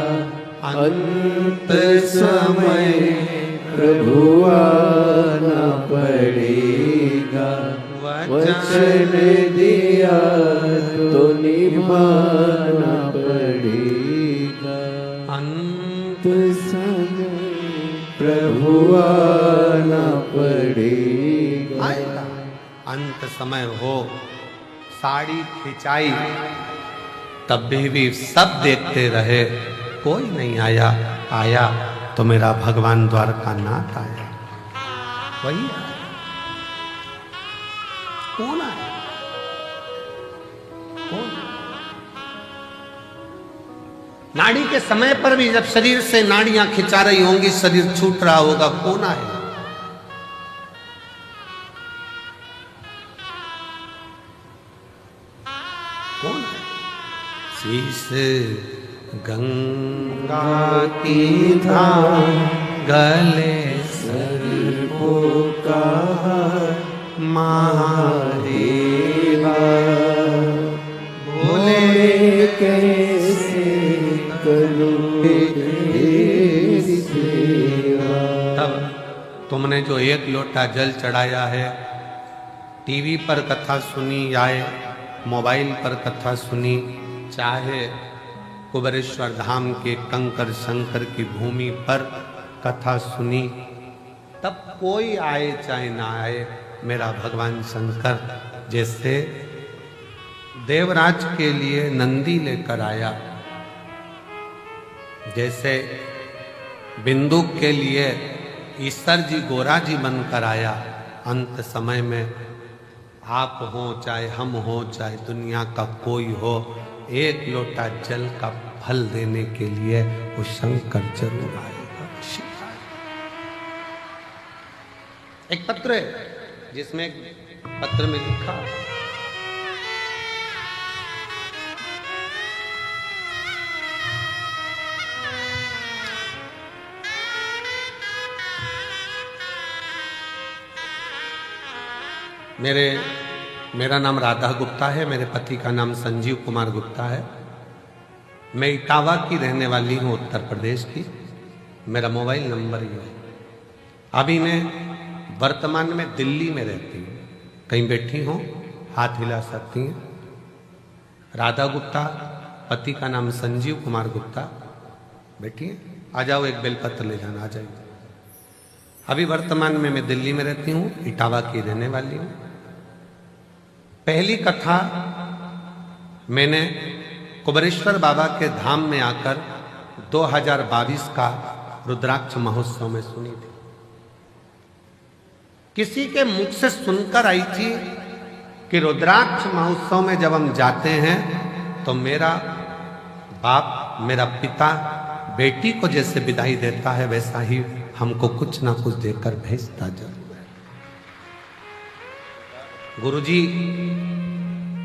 अंत समय प्रभु आना पड़ेगा। वचन दिया तो निभाना पड़ेगा। अंत समय प्रभु आना पड़ेगा। आएगा अंत समय हो, साड़ी खिंचाई तब भी सब देखते रहे, कोई नहीं आया। आया तो मेरा भगवान द्वारकानाथ आया, वही आया। कौन आया? कौन? नाड़ी के समय पर भी जब शरीर से नाड़ियां खिंचा रही होंगी, शरीर छूट रहा होगा, कौन आएगा? कौन? शीश गंगा की धार गले सर्पों का महादेवा, बोले कैसे करूं तेरी सेवा। तब तुमने जो एक लोटा जल चढ़ाया है, टीवी पर कथा सुनी या मोबाइल पर कथा सुनी, चाहे कुबेरेश्वर धाम के कंकर शंकर की भूमि पर कथा सुनी, तब कोई आए चाहे ना आए, मेरा भगवान शंकर जैसे देवराज के लिए नंदी लेकर आया, जैसे बिंदु के लिए ईश्वर जी गोरा जी बनकर आया, अंत समय में आप हो चाहे हम हो चाहे दुनिया का कोई हो, एक लोटा जल का फल देने के लिए वो शंकर जरूर आएगा। एक पत्र है जिसमें पत्र में लिखा, मेरा नाम राधा गुप्ता है, मेरे पति का नाम संजीव कुमार गुप्ता है। मैं इटावा की रहने वाली हूँ, उत्तर प्रदेश की। मेरा मोबाइल नंबर ये है। अभी मैं वर्तमान में दिल्ली में रहती हूँ, कहीं बैठी हूँ, हाथ हिला सकती हैं। राधा गुप्ता, पति का नाम संजीव कुमार गुप्ता। बैठिए, आ जाओ, एक बेलपत्र ले जाना, आ जाइए। अभी वर्तमान में मैं दिल्ली में रहती हूँ, इटावा की रहने वाली हूँ। पहली कथा मैंने कुबेरेश्वर बाबा के धाम में आकर 2022 का रुद्राक्ष महोत्सव में सुनी थी। किसी के मुख से सुनकर आई थी कि रुद्राक्ष महोत्सव में जब हम जाते हैं तो मेरा बाप, मेरा पिता बेटी को जैसे विदाई देता है, वैसा ही हमको कुछ ना कुछ देकर भेजता जरूर है। गुरुजी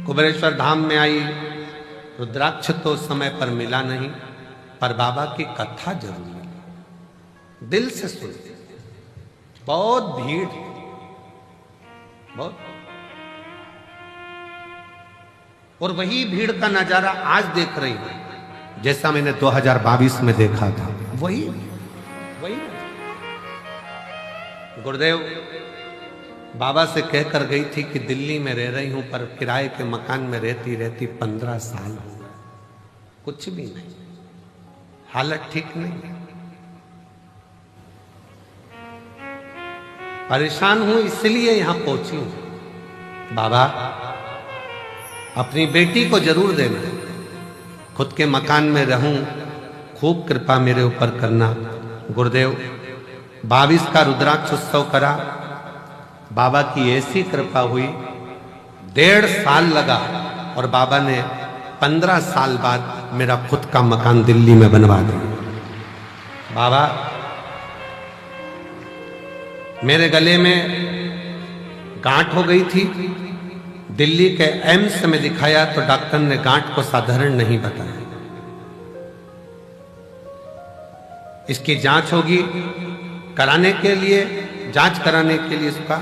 कुबेरेश्वर धाम में आई, रुद्राक्ष तो उस समय पर मिला नहीं, पर बाबा की कथा जरूर मिली। दिल से सुनते, बहुत भीड़, बहुत। और वही भीड़ का नजारा आज देख रही हूं, जैसा मैंने 2022 में देखा था। वही गुरुदेव बाबा से कहकर गई थी कि दिल्ली में रह रही हूं, पर किराए के मकान में रहती रहती 15 साल हो गए, कुछ भी नहीं, हालत ठीक नहीं, परेशान हूं, इसलिए यहां पहुंची हूं। बाबा अपनी बेटी को जरूर देना, खुद के मकान में रहूं, खूब कृपा मेरे ऊपर करना। गुरुदेव 22 का रुद्राक्ष उत्सव करा, बाबा की ऐसी कृपा हुई, 1.5 साल लगा और बाबा ने 15 साल बाद मेरा खुद का मकान दिल्ली में बनवा दिया। बाबा मेरे गले में गांठ हो गई थी, दिल्ली के एम्स में दिखाया तो डॉक्टर ने गांठ को साधारण नहीं बताया, इसकी जांच होगी, कराने के लिए, जांच कराने के लिए इसका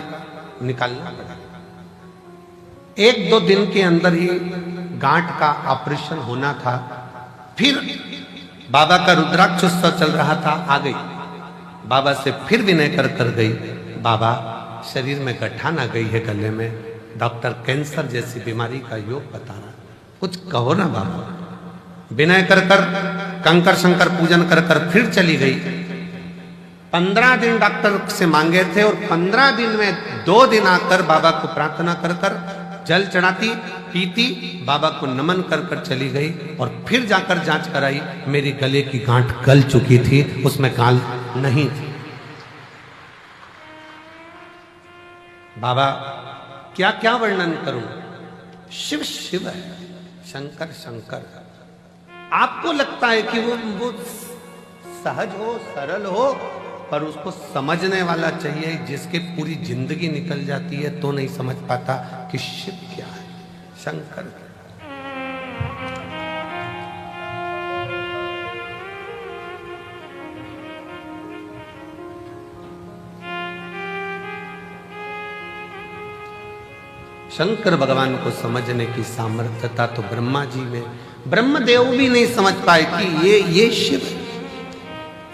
निकालना पड़ेगा। 1-2 दिन के अंदर ही गांठ का ऑपरेशन होना था। फिर बाबा का रुद्राक्ष उत्सव चल रहा था, आ गई बाबा से फिर विनय कर गई, बाबा शरीर में गठान आ गई है गले में, डॉक्टर कैंसर जैसी बीमारी का योग बता रहा, कुछ कहो ना बाबा। विनय कर कंकर शंकर पूजन कर फिर चली गई। 15 दिन डॉक्टर से मांगे थे और 15 दिन में 2 दिन आकर बाबा को प्रार्थना कर जल चढ़ाती, पीती, बाबा को नमन कर चली गई और फिर जाकर जांच कराई। मेरी गले की गांठ गल चुकी थी, उसमें काल नहीं थी। बाबा क्या क्या वर्णन करूं, शिव शिव है, शंकर शंकर। आपको लगता है कि वो सहज हो, सरल हो, पर उसको समझने वाला चाहिए, जिसके पूरी जिंदगी निकल जाती है तो नहीं समझ पाता कि शिव क्या है, शंकर क्या है। शंकर भगवान को समझने की सामर्थ्यता तो ब्रह्मा जी में, ब्रह्मदेव भी नहीं समझ पाए कि ये शिव है।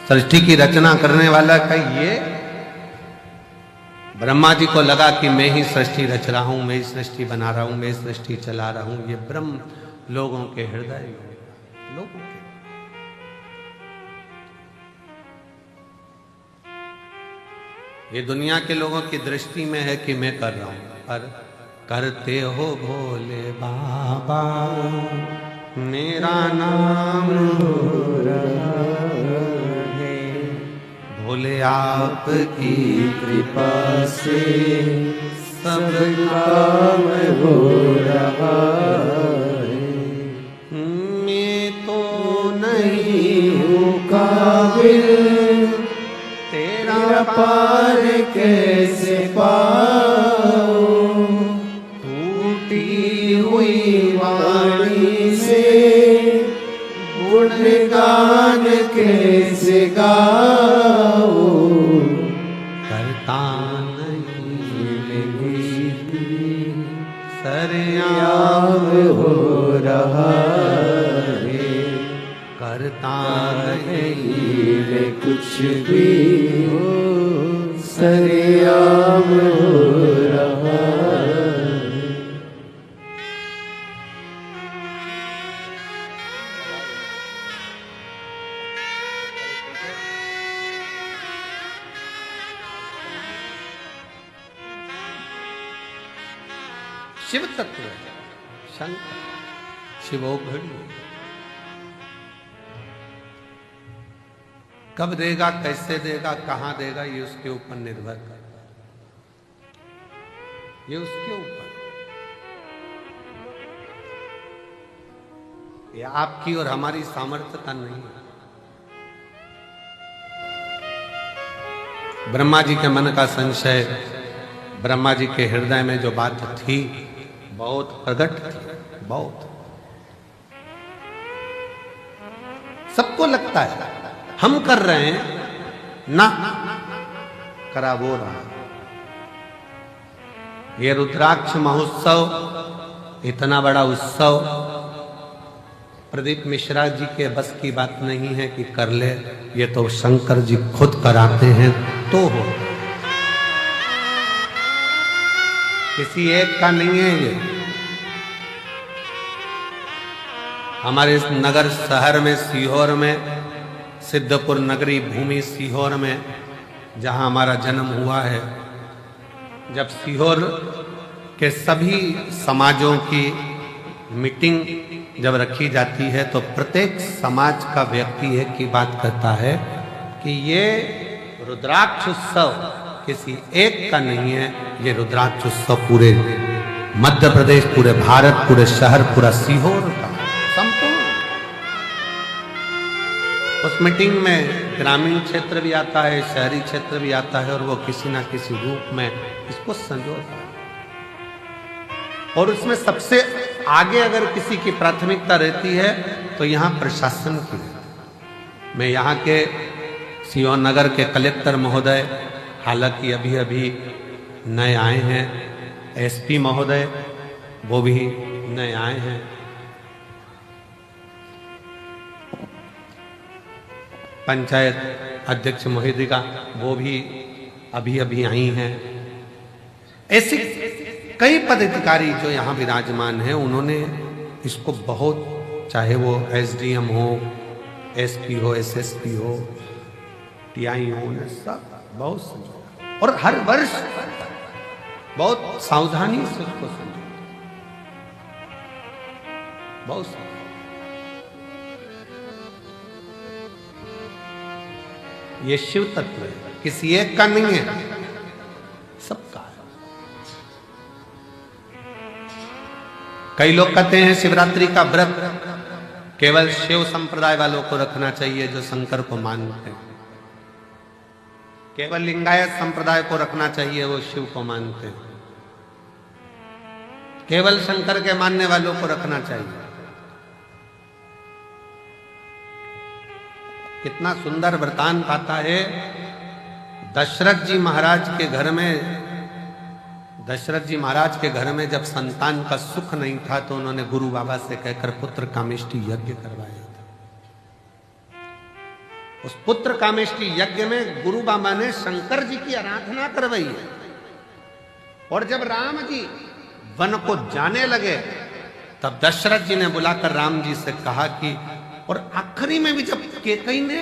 सृष्टि की रचना करने वाला का ये, ब्रह्मा जी को लगा कि मैं ही सृष्टि रच रहा हूं, मैं ही सृष्टि बना रहा हूं, मैं सृष्टि चला रहा हूं। ये ब्रह्म लोगों के हृदय, लोगों के, ये दुनिया के लोगों की दृष्टि में है कि मैं कर रहा हूं, पर करते हो भोले बाबा, मेरा नाम हो रहा है, भोले आपकी कृपा से सब काम हो रहा है। मैं तो नहीं हूँ काबिल, तेरा पार कैसे पाऊं, वाणी से गुणगान कैसे गाओ, करता नहीं सरेआम हो रहा है, करता नहीं मैं कुछ भी हो, सरेआम हो रहा है। शिव तत्व है, शंकर शिवो घड़ी। कब देगा, कैसे देगा, कहां देगा, ये उसके ऊपर निर्भर करता है, ये उसके ऊपर, ये आपकी और हमारी सामर्थ्यता नहीं है। ब्रह्मा जी के मन का संशय, ब्रह्मा जी के हृदय में जो बात थी बहुत प्रकट थी, बहुत। सबको लगता है हम कर रहे हैं ना, करा वो रहा। ये रुद्राक्ष महोत्सव इतना बड़ा उत्सव प्रदीप मिश्रा जी के बस की बात नहीं है कि कर ले, ये तो शंकर जी खुद कराते हैं तो हो, किसी एक का नहीं है ये। हमारे इस नगर शहर में, सीहोर में, सिद्धपुर नगरी भूमि सीहोर में, जहां हमारा जन्म हुआ है, जब सीहोर के सभी समाजों की मीटिंग जब रखी जाती है तो प्रत्येक समाज का व्यक्ति एक ही बात कहता है कि ये रुद्राक्ष उत्सव किसी एक का नहीं है, ये रुद्राक्ष उत्सव पूरे मध्य प्रदेश, पूरे भारत, पूरे शहर, पूरा सीहोर का संपूर्ण। उस मीटिंग में ग्रामीण क्षेत्र भी आता है, शहरी क्षेत्र भी आता है, और वो किसी ना किसी रूप में इसको संजोता है। और उसमें सबसे आगे अगर किसी की प्राथमिकता रहती है तो यहाँ प्रशासन की। मैं यहाँ के सीहोर नगर के कलेक्टर महोदय, हालांकि अभी अभी नए आए हैं, एसपी महोदय वो भी नए आए हैं, पंचायत अध्यक्ष महोदया वो भी अभी अभी आई हैं। ऐसे कई पदाधिकारी जो यहाँ विराजमान हैं, उन्होंने इसको बहुत, चाहे वो एसडीएम हो, एसपी हो, एसएसपी हो, टीआई हो, सब बहुत समझा और हर वर्ष बहुत सावधानी से उसको समझा, बहुत समझा। ये शिव तत्व है, किसी एक का नहीं है, सबका है। कई लोग कहते हैं शिवरात्रि का व्रत केवल शिव संप्रदाय वालों को रखना चाहिए जो शंकर को मानते हैं, केवल लिंगायत संप्रदाय को रखना चाहिए वो शिव को मानते हैं, केवल शंकर के मानने वालों को रखना चाहिए। कितना सुंदर वृतांत आता है। दशरथ जी महाराज के घर में, दशरथ जी महाराज के घर में जब संतान का सुख नहीं था तो उन्होंने गुरु बाबा से कहकर पुत्र कामेष्टि यज्ञ करवाया था। उस पुत्र कामेष्टि यज्ञ में गुरु बाबा ने शंकर जी की आराधना करवाई है। और जब राम जी वन को जाने लगे तब दशरथ जी ने बुलाकर राम जी से कहा कि, और आखिरी में भी जब कैकेयी ने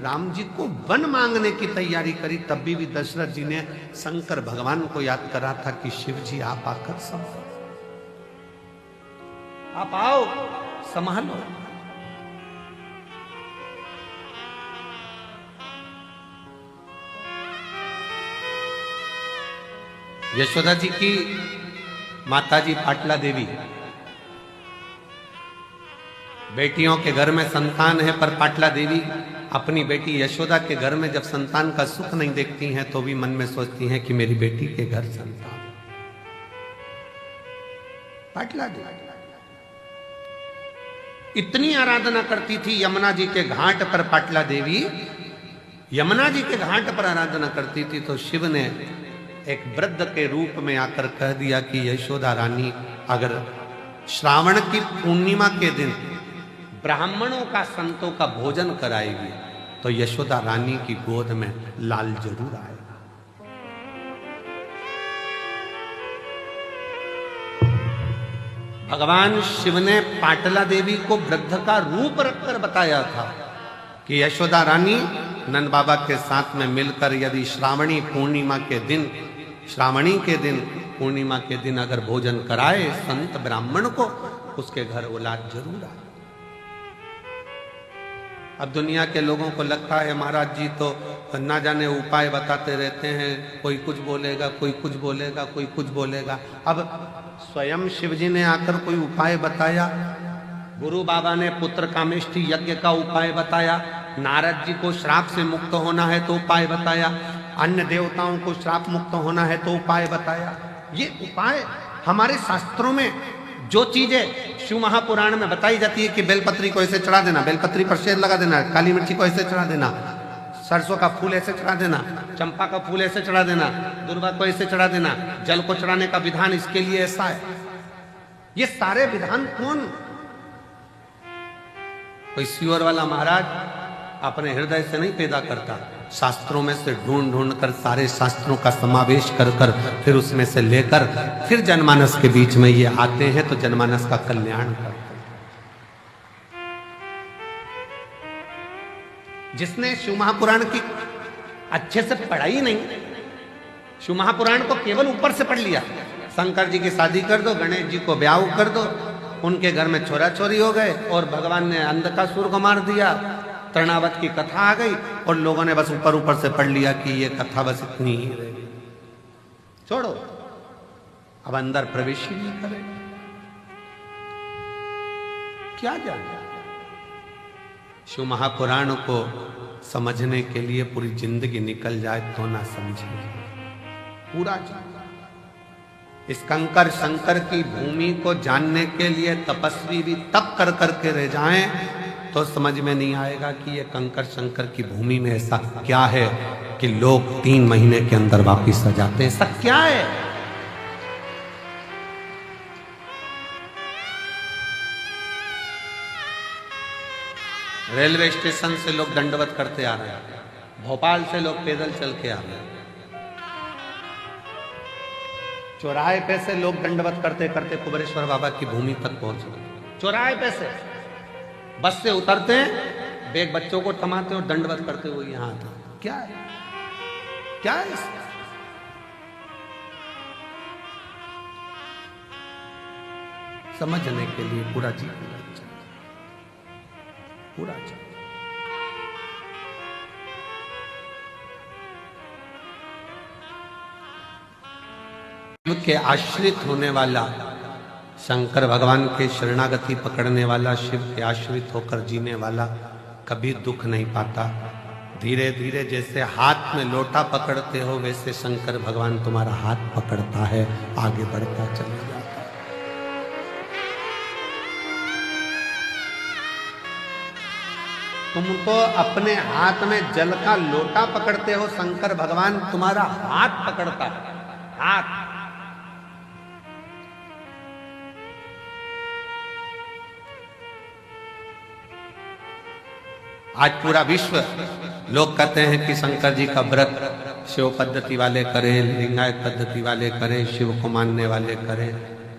राम जी को वन मांगने की तैयारी करी तब भी दशरथ जी ने शंकर भगवान को याद करा था कि शिव जी आप आकर संभालो, आप आओ संभालो। यशोदा जी की माताजी पाटला देवी, बेटियों के घर में संतान है, पर पाटला देवी अपनी बेटी यशोदा के घर में जब संतान का सुख नहीं देखती हैं तो भी मन में सोचती हैं कि मेरी बेटी के घर संतान। पाटला देवी इतनी आराधना करती थी यमुना जी के घाट पर। पाटला देवी यमुना जी के घाट पर आराधना करती थी तो शिव ने एक वृद्ध के रूप में आकर कह दिया कि यशोदा रानी अगर श्रावण की पूर्णिमा के दिन ब्राह्मणों का, संतों का भोजन कराएगी तो यशोदा रानी की गोद में लाल जरूर आएगा। भगवान शिव ने पाटला देवी को वृद्ध का रूप रखकर बताया था कि यशोदा रानी नंद बाबा के साथ में मिलकर यदि श्रावणी पूर्णिमा के दिन, श्रावणी के दिन, पूर्णिमा के दिन अगर भोजन कराए संत ब्राह्मण को, उसके घर औलाद जरूर आए। अब दुनिया के लोगों को लगता है महाराज जी तो ना जाने उपाय बताते रहते हैं, कोई कुछ बोलेगा, कोई कुछ बोलेगा, कोई कुछ बोलेगा। अब स्वयं शिव जी ने आकर कोई उपाय बताया, गुरु बाबा ने पुत्र कामेष्टि यज्ञ का उपाय बताया, नारद जी को श्राप से मुक्त होना है तो उपाय बताया, अन्य देवताओं को श्राप मुक्त होना है तो उपाय बताया। ये उपाय हमारे शास्त्रों में जो चीजें शिव महापुराण में बताई जाती है कि बेलपत्री को ऐसे चढ़ा देना, बेलपत्री पर शेर लगा देना, काली मिर्ची को ऐसे चढ़ा देना, सरसों का फूल ऐसे चढ़ा देना, चंपा का फूल ऐसे चढ़ा देना, दुर्वा को ऐसे चढ़ा देना, जल को चढ़ाने का विधान इसके लिए ऐसा है। ये सारे विधान कौन, कोई सियोर वाला महाराज अपने हृदय से नहीं पैदा करता, शास्त्रों में से ढूंढ ढूंढ कर सारे शास्त्रों का समावेश कर कर फिर उसमें से लेकर फिर जनमानस के बीच में ये आते हैं तो जनमानस का कल्याण करते हैं। जिसने शिव महापुराण की अच्छे से पढ़ाई नहीं, शिव महापुराण को केवल ऊपर से पढ़ लिया, शंकर जी की शादी कर दो, गणेश जी को ब्याह कर दो, उनके घर में छोरा छोरी हो गए और भगवान ने अंधकासुर को मार दिया, तृणावत की कथा आ गई और लोगों ने बस ऊपर ऊपर से पढ़ लिया कि ये कथा बस इतनी ही रहेगी, छोड़ो, अब अंदर प्रवेश ही नहीं करे, क्या जाने। शिव महापुराण को समझने के लिए पूरी जिंदगी निकल जाए तो ना समझे पूरा। इस कंकर शंकर की भूमि को जानने के लिए तपस्वी भी तप कर करके रह जाएं तो समझ में नहीं आएगा कि ये कंकर शंकर की भूमि में ऐसा क्या है कि लोग 3 महीने के अंदर वापिस आ जाते हैं। ऐसा क्या है? रेलवे स्टेशन से लोग दंडवत करते आ रहे हैं, भोपाल से लोग पैदल चल के आ रहे हैं, चौराहे पे से लोग दंडवत करते करते कुबेरेश्वर बाबा की भूमि तक पहुंच गए। चौराहे पे से बस से उतरते हैं, बेग बच्चों को थमाते और दंडवत करते हुए यहां आते। क्या है, क्या है इसमें? समझने के लिए पूरा जीवन पूरा शिव के आश्रित होने वाला, शंकर भगवान के शरणागति पकड़ने वाला, शिव के आश्रित होकर जीने वाला कभी दुख नहीं पाता। धीरे धीरे जैसे हाथ में लोटा पकड़ते हो वैसे शंकर भगवान तुम्हारा हाथ पकड़ता है, आगे बढ़ता चला जाता है। तुम तो अपने हाथ में जल का लोटा पकड़ते हो, शंकर भगवान तुम्हारा हाथ पकड़ता है, हाथ। आज पूरा विश्व लोग कहते हैं कि शंकर जी का व्रत शिव पद्धति वाले करें, लिंगायत पद्धति वाले करें, शिव को मानने वाले करें।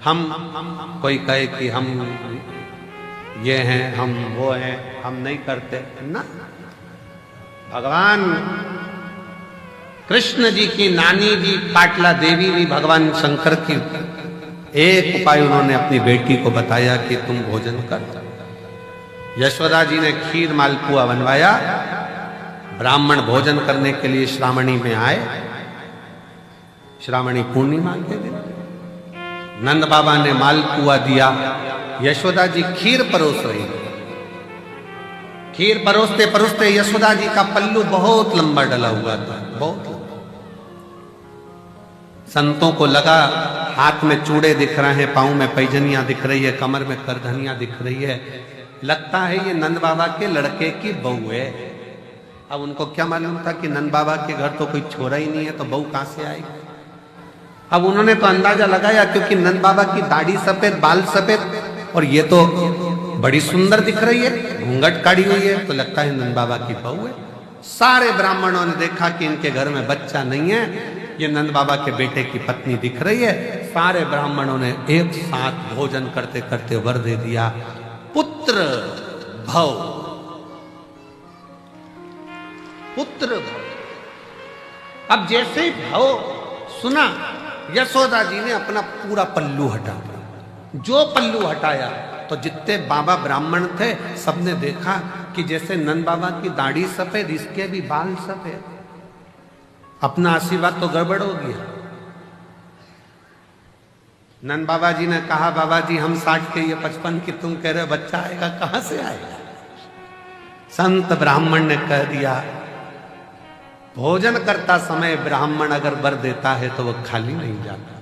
हम कोई कहे कि हम ये हैं, हम वो हैं, हम नहीं करते ना। भगवान कृष्ण जी की नानी जी पाटला देवी भी भगवान शंकर की एक उपाय उन्होंने अपनी बेटी को बताया कि तुम भोजन कर। यशोदा जी ने खीर मालपुआ बनवाया, ब्राह्मण भोजन करने के लिए श्रावणी में आए, श्रावणी पूर्णिमा के दिन नंद बाबा ने मालपुआ दिया, यशोदा जी खीर परोस रही। खीर परोसते परोसते यशोदा जी का पल्लू बहुत लंबा डला हुआ था, बहुत लंबा। संतों को लगा हाथ में चूड़े दिख रहे हैं, पांव में पैजनियां दिख रही है, कमर में करधनियां दिख रही है, लगता है ये नंद बाबा के लड़के की बहू है। अब उनको क्या मालूम था कि नंद बाबा के घर तो कोई छोरा ही नहीं है, तो बहू कहां से आएगी। अब उन्होंने तो अंदाजा लगाया क्योंकि नंद बाबा की दाढ़ी सफेद, बाल सफेद और ये तो बड़ी सुंदर दिख रही है, घूंघट काढ़ी हुई है, तो लगता है नंद बाबा की बहू है। सारे ब्राह्मणों ने देखा कि इनके घर में बच्चा नहीं है, ये नंद बाबा के बेटे की पत्नी दिख रही है। सारे ब्राह्मणों ने एक साथ भोजन करते करते वर दे दिया, पुत्र भव, पुत्र भव। अब जैसे ही भव सुना, यशोदा जी ने अपना पूरा पल्लू हटा दिया। जो पल्लू हटाया तो जितने बाबा ब्राह्मण थे सबने देखा कि जैसे नंद बाबा की दाढ़ी सफेद, इसके भी बाल सफेद। अपना आशीर्वाद तो गड़बड़ हो गया। नंद बाबा जी ने कहा, बाबा जी हम 60 के ये 55 की, तुम कह रहे हो बच्चा आएगा, कहां से आएगा। संत ब्राह्मण ने कह दिया, भोजन करता समय ब्राह्मण अगर वर देता है तो वो खाली नहीं जाता।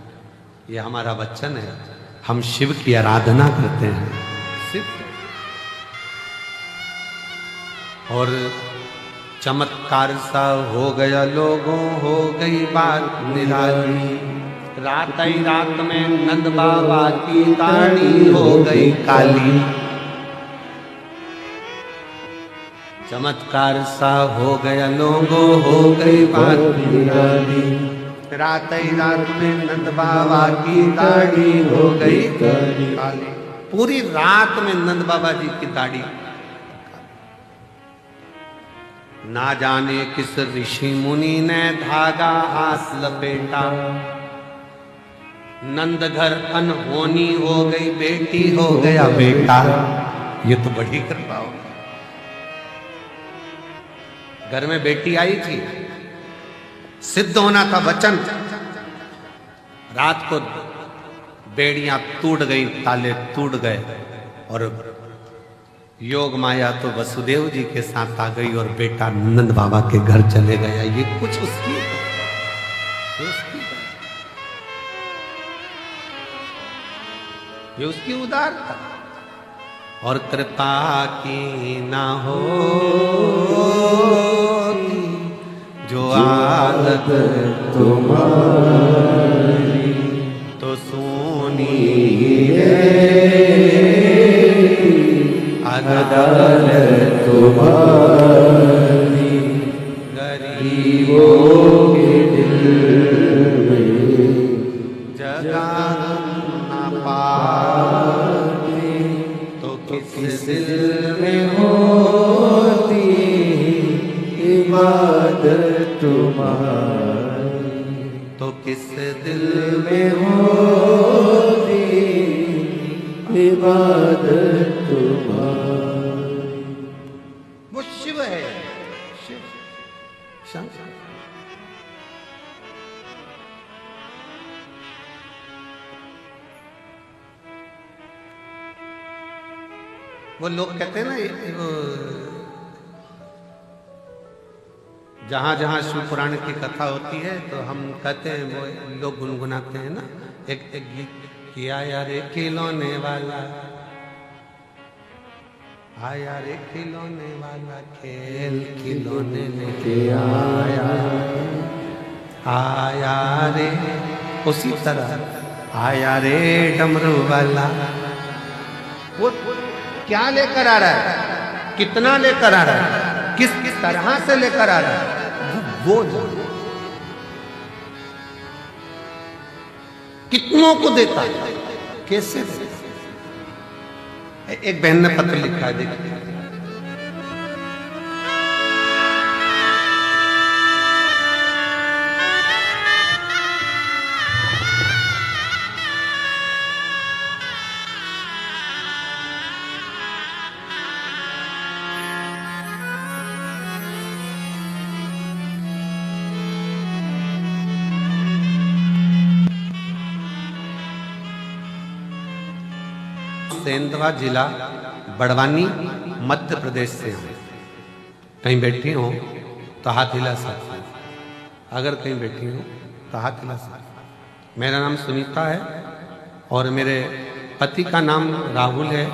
ये हमारा वचन है, हम शिव की आराधना करते हैं, शिव। और चमत्कार सा हो गया लोगों, हो गई बात निराली। रात ही रात में नंद बाबा की दाढ़ी हो गई काली। चमत्कार सा हो गया लोगों, हो गई बात निराली। रात ही रात में नंद बाबा की दाढ़ी हो गई काली। पूरी रात में नंद बाबा जी की दाढ़ी। ना जाने किस ऋषि मुनि ने धागा हाथ लपेटा, नंद घर अनहोनी हो गई, बेटी हो गया बेटा। ये तो बड़ी कृपा हो। घर में बेटी आई थी, सिद्ध होना था वचन। रात को बेड़ियां टूट गई, ताले टूट गए और योग माया तो वसुदेव जी के साथ आ गई और बेटा नंद बाबा के घर चले गया। ये कुछ उसकी ये उसकी उदारता। और कृपा की ना हो जो आदत तुम्हारी तो सुनी अदालत तुम्हारी गरीबों के दिल में जगा न पाते तो किस दिल में होती इबादत तुम्हारी तो किस दिल में होती इबादत तुम्हारी। वो शिव है, शिव शंकर। वो लोग कहते हैं ना, जहां जहां शिव पुराण की कथा होती है तो हम कहते हैं, वो लोग गुनगुनाते हैं ना एक गीत, किया यार खिलौने वाला, आया रे खिलौने वाला, खेल खिलौने लेके आया, आया रे। उसी तरह आया रे डमरू वाला, वो क्या लेकर आ रहा है, कितना लेकर आ रहा है, किस किस तरह से लेकर आ रहा है, वो जाने। कितनों को देता है, कैसे देता है। एक बहन ने पत्र लिखा है, देखिए, सेंधवा जिला बड़वानी मध्य प्रदेश से हूँ। कहीं बैठी हो तो हाथ हिला सकते, अगर कहीं बैठी हो तो हाथ हिला सकते। मेरा नाम सुनीता है और मेरे पति का नाम राहुल है।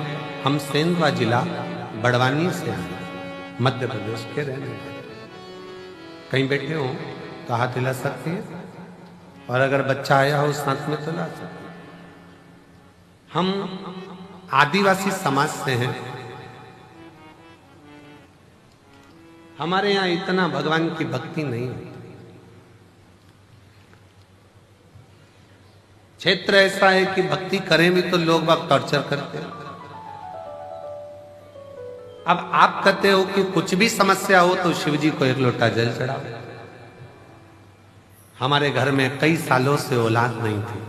हम सेंधवा जिला बड़वानी से हैं, मध्य प्रदेश के रहने वाले। कहीं बैठे हो तो हाथ हिला सकते हैं, और अगर बच्चा आया हो साथ में तो ला सकते। हम आदिवासी समाज से हैं। हमारे यहाँ इतना भगवान की भक्ति नहीं होती। क्षेत्र ऐसा है कि भक्ति करें भी तो लोग बाग टॉर्चर करते हैं। अब आप कहते हो कि कुछ भी समस्या हो तो शिव जी को एक लोटा जल चढ़ाओ। हमारे घर में कई सालों से औलाद नहीं थी।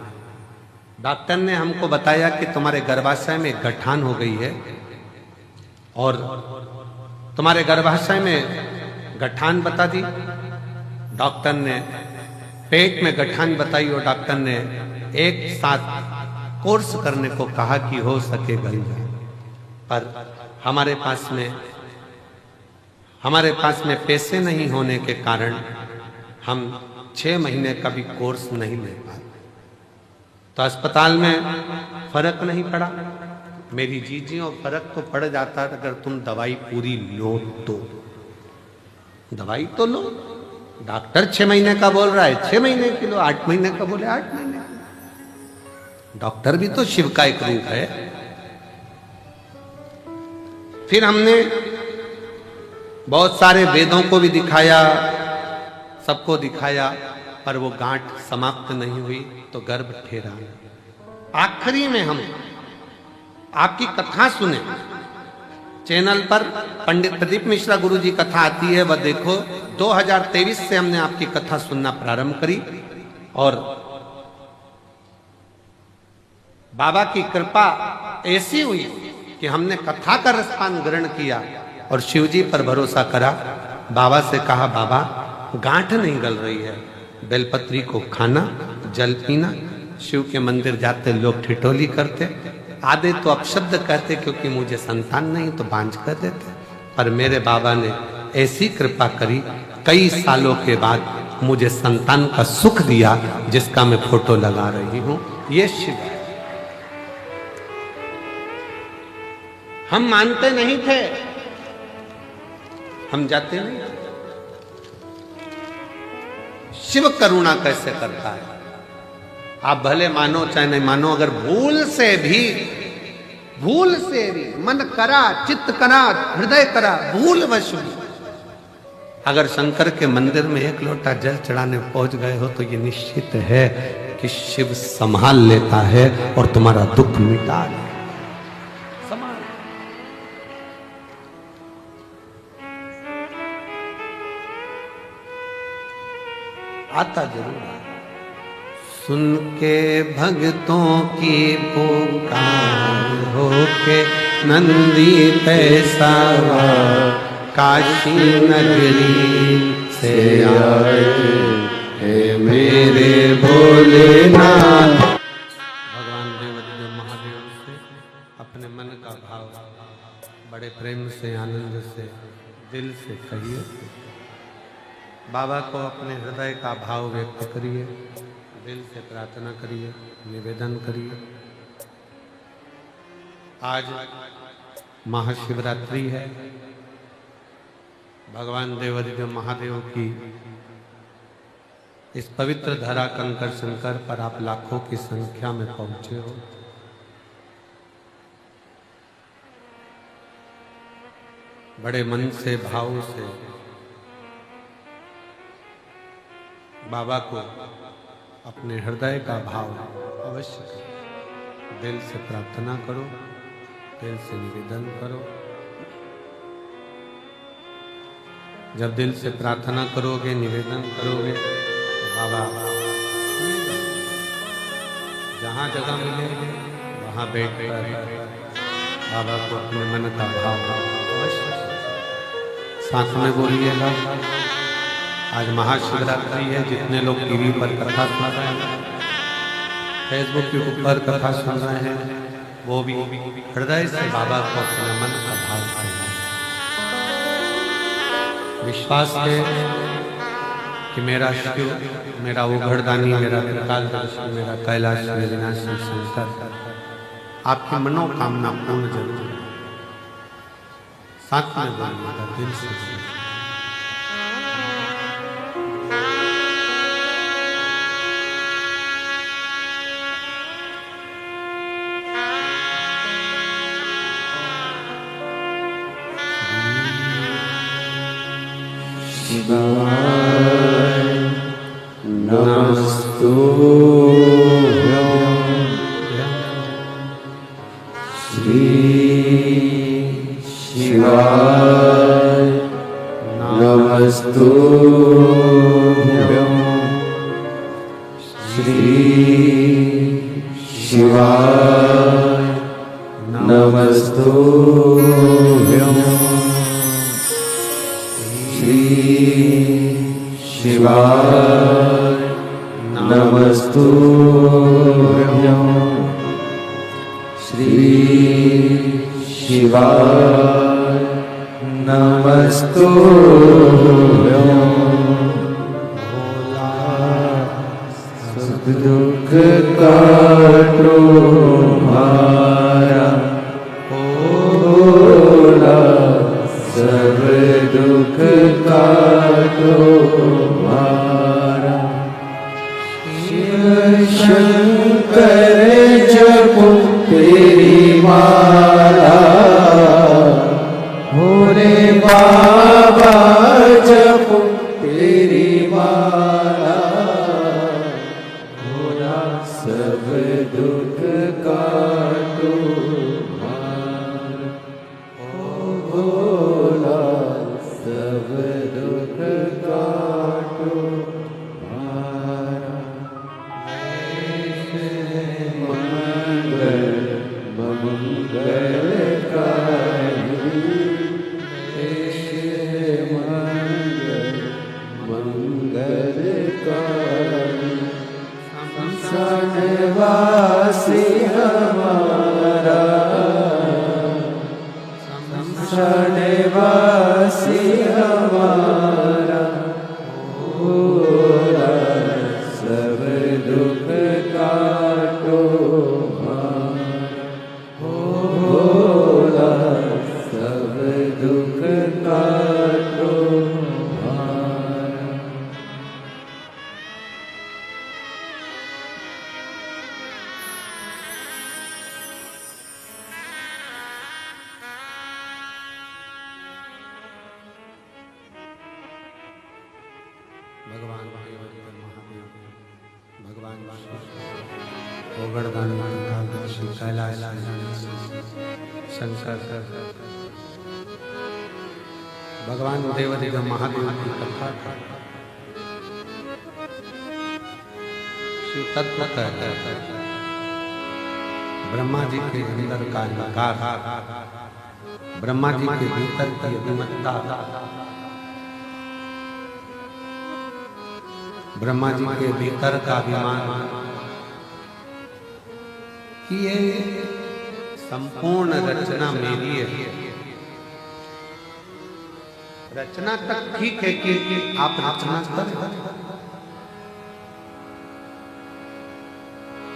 डॉक्टर ने हमको बताया कि तुम्हारे गर्भाशय में गठान हो गई है, और तुम्हारे गर्भाशय में गठान बता दी डॉक्टर ने, पेट में गठान बताई, और डॉक्टर ने एक साथ कोर्स करने को कहा कि हो सके गल जाए। पर हमारे पास में पैसे नहीं होने के कारण हम 6 महीने का भी कोर्स नहीं ले पाए। तो अस्पताल में फर्क नहीं पड़ा। मेरी जीजियों, फर्क तो पड़ जाता अगर तुम दवाई पूरी लो तो। दवाई तो लो, डॉक्टर 6 महीने का बोल रहा है 6 महीने की लो, 8 महीने का बोले 8 महीने का। डॉक्टर भी तो शिव का एक रूप है। फिर हमने बहुत सारे वेदों को भी दिखाया, सबको दिखाया, पर वो गांठ समाप्त नहीं हुई तो गर्भ ठहरा। आखिरी में हम आपकी कथा सुने, चैनल पर पंडित प्रदीप मिश्रा गुरु जी कथा आती है, वह देखो। 2023 से हमने आपकी कथा सुनना प्रारंभ करी, और बाबा की कृपा ऐसी हुई कि हमने कथा का रसपान ग्रहण किया और शिव जी पर भरोसा करा। बाबा से कहा, बाबा गांठ नहीं गल रही है, बेलपत्री को खाना, जल पीना। शिव के मंदिर जाते लोग ठिठोली करते, आधे तो अपशब्द कहते क्योंकि मुझे संतान नहीं तो बांझ कर देते। पर मेरे बाबा ने ऐसी कृपा करी, कई सालों के बाद मुझे संतान का सुख दिया, जिसका मैं फोटो लगा रही हूं। ये शिव है। हम मानते नहीं थे, हम जाते नहीं। शिव करुणा कैसे करता है? आप भले मानो चाहे नहीं मानो, अगर भूल से भी मन करा, चित्त करा, हृदय करा, भूलवश भी अगर शंकर के मंदिर में एक लोटा जल चढ़ाने पहुंच गए हो तो ये निश्चित है कि शिव संभाल लेता है और तुम्हारा दुख मिटा देता है। आता जरूर है। सुन के भक्तों की पुकार होके नंदी पैसा काशी नगरी से आए हे मेरे भोलेनाथ। भगवान देवदेव महादेव से अपने मन का भाव बड़े प्रेम से, आनंद से, दिल से कहिए। बाबा को अपने हृदय का भाव व्यक्त करिए, दिल से प्रार्थना करिए, निवेदन करिए। आज महाशिवरात्रि है। भगवान देवाधिदेव महादेव की इस पवित्र धरा कंकर शंकर पर आप लाखों की संख्या में पहुंचे हो। बड़े मन से, भाव से बाबा को अपने हृदय का भाव अवश्य करो, दिल से प्रार्थना करो, दिल से निवेदन करो। जब दिल से प्रार्थना करोगे, निवेदन करोगे तो बाबा जहाँ जगह मिलेंगे वहाँ बैठकर बाबा को अपने मन का भाव अवश्य साथ में बोलिएगा। आज महाशिवरात्रि है। जितने लोग टीवी पर कथा सुन रहे हैं, फेसबुक के ऊपर कथा सुन रहे हैं, वो भी हृदय से बाबा को अपने मन का भाव करें। विश्वास है कि मेरा शिव, मेरा उघड़दानी, मेरा त्रिकालदर्शी, मेरा कैलाश विनाशी शंकर आपकी मनोकामना पूर्ण जरूर है। साथ में बोलिएगा, दिल से। नमस्तु श्री शिवाय नमस्तु श्री शिवाय नमस्तु श्री शिवाय नमस्तुभ्यं श्री शिवाय नमस्तुभ्यं। भोला सब दुख काटो हमारा, भोला सब दुख काटो हमारा। शिव शंकर जपो तेरी माला, भोले बाबा जपो तेरी माला। भोला सब दुख काटो हमारा, भोला सब दुख काटो हमारा। मंगल मंगलकारी, देश मंगल मंगलकारी। संसारवासी हमारा, संसारवासी हमारा। भोला सब दुख काटो हमारा, भोला भगवान देवदेव महादेव, भगवान गोवर्धन श्री कैलाश शंकर, भगवान देवदेव महादेव की कथा शिव तत्व कहता है। ब्रह्मा जी के अंदर का निकार, ब्रह्मा जी के भीतर की अभिमत्ता, ब्रह्मा जी के भीतर का अभिमान कि ये संपूर्ण रचना मेरी है। रचना तक ठीक है कि आप रचना कर,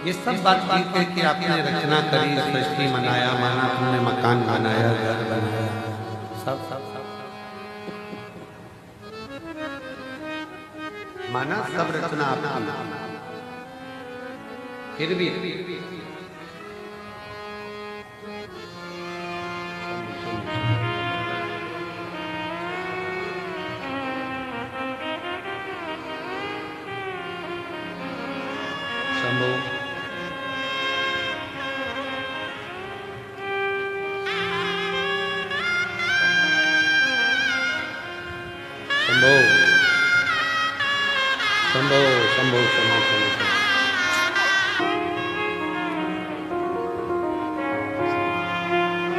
ये सब बात ठीक है कि आपने रचना करी, सृष्टि मनाया, माना तुमने मकान बनाया, घर बनाया, सब माना, सब रचना आपने, फिर भी शंभो शंभो शंभो शंभो शंभो शंभो।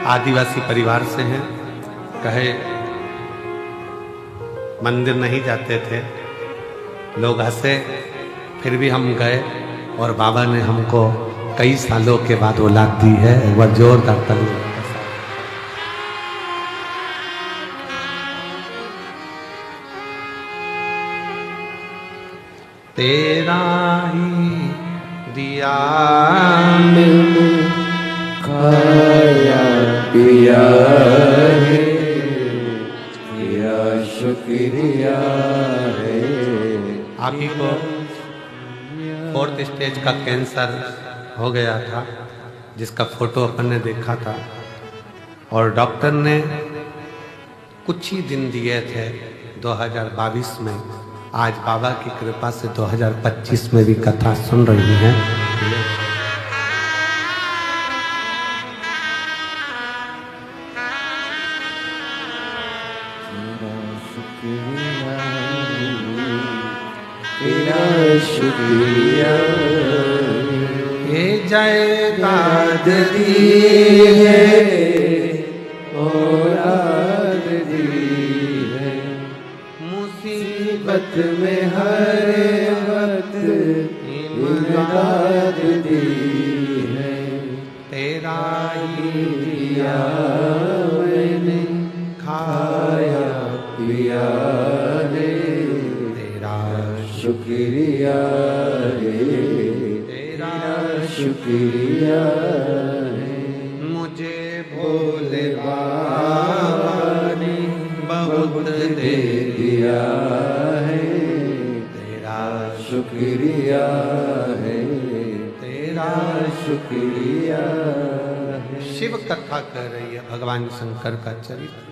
आदिवासी परिवार से हैं, कहे मंदिर नहीं जाते थे, लोग हंसे, फिर भी हम गए और बाबा ने हमको कई सालों के बाद औलाद दी है। वह जोरदार ताली। तेरा ही दिया मैंने खाया पिया है, तेरा शुक्रिया है। आप ही को 4th स्टेज का कैंसर हो गया था, जिसका फोटो अपन ने देखा था, और डॉक्टर ने कुछ ही दिन दिए थे 2022 में। आज बाबा की कृपा से 2025 में भी कथा सुन रही हैं। तेरा शुक्रिया, ये जायदाद दी है, औलाद दी है, मुसीबत में हर वक्त इमदाद दी है। तेरा ही दिया मैंने खाया पिया है, तेरा शुक्रिया है, तेरा शुक्रिया है। मुझे भोले बाबा ने बहुत दे दिया है, तेरा शुक्रिया है, तेरा शुक्रिया है। शिव कथा कह रही है भगवान शंकर का चरित्र।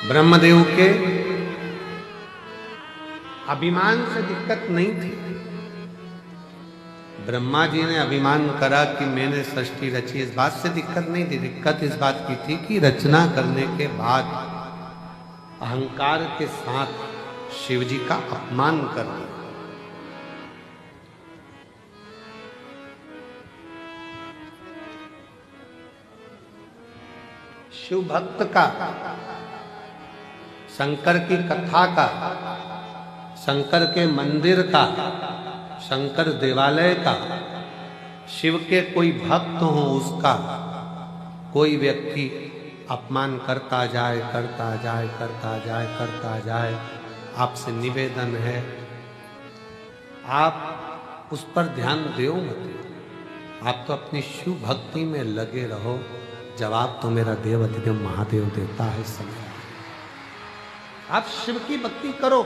ब्रह्मदेव के अभिमान से दिक्कत नहीं थी। ब्रह्मा जी ने अभिमान करा कि मैंने सृष्टि रची, इस बात से दिक्कत नहीं थी। दिक्कत इस बात की थी कि रचना करने के बाद अहंकार के साथ शिव जी का अपमान कर दिया। शिव भक्त का, शंकर की कथा का, शंकर के मंदिर का, शंकर देवालय का, शिव के कोई भक्त हो उसका कोई व्यक्ति अपमान करता जाए, करता जाए, करता जाए, करता जाए, आपसे निवेदन है आप उस पर ध्यान दो मत। आप तो अपनी शिव भक्ति में लगे रहो। जवाब तो मेरा देवाधिदेव महादेव देता है सब। आप शिव की भक्ति करो।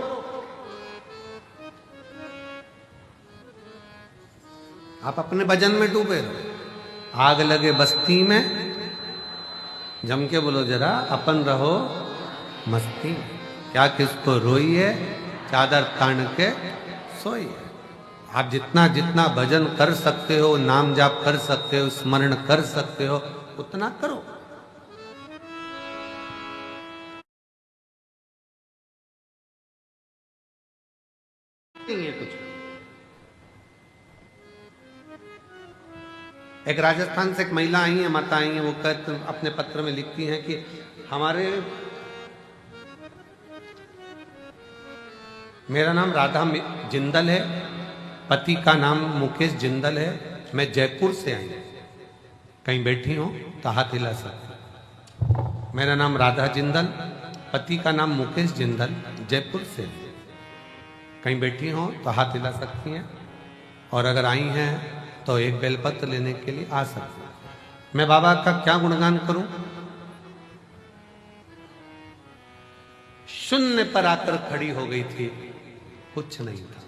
आप अपने भजन में डूबे रहो। आग लगे बस्ती में, जम के बोलो जरा, अपन रहो मस्ती में। क्या किसको रोइए, चादर तान के सोइए। आप जितना जितना भजन कर सकते हो, नाम जाप कर सकते हो, स्मरण कर सकते हो, उतना करो। नहीं है कुछ। एक राजस्थान से एक महिला आई है, माता आई है, वो कहते अपने पत्र में लिखती हैं कि हमारे, मेरा नाम राधा जिंदल है, पति का नाम मुकेश जिंदल है, मैं जयपुर से आई, कहीं बैठी हूं तो हाथ हिला सकती। मेरा नाम राधा जिंदल, पति का नाम मुकेश जिंदल, जयपुर से है, कहीं बैठी हो तो हाथ हिला सकती हैं, और अगर आई हैं तो एक बेलपत्र लेने के लिए आ सकती हैं। मैं बाबा का क्या गुणगान करूं? शून्य पर आकर खड़ी हो गई थी, कुछ नहीं था,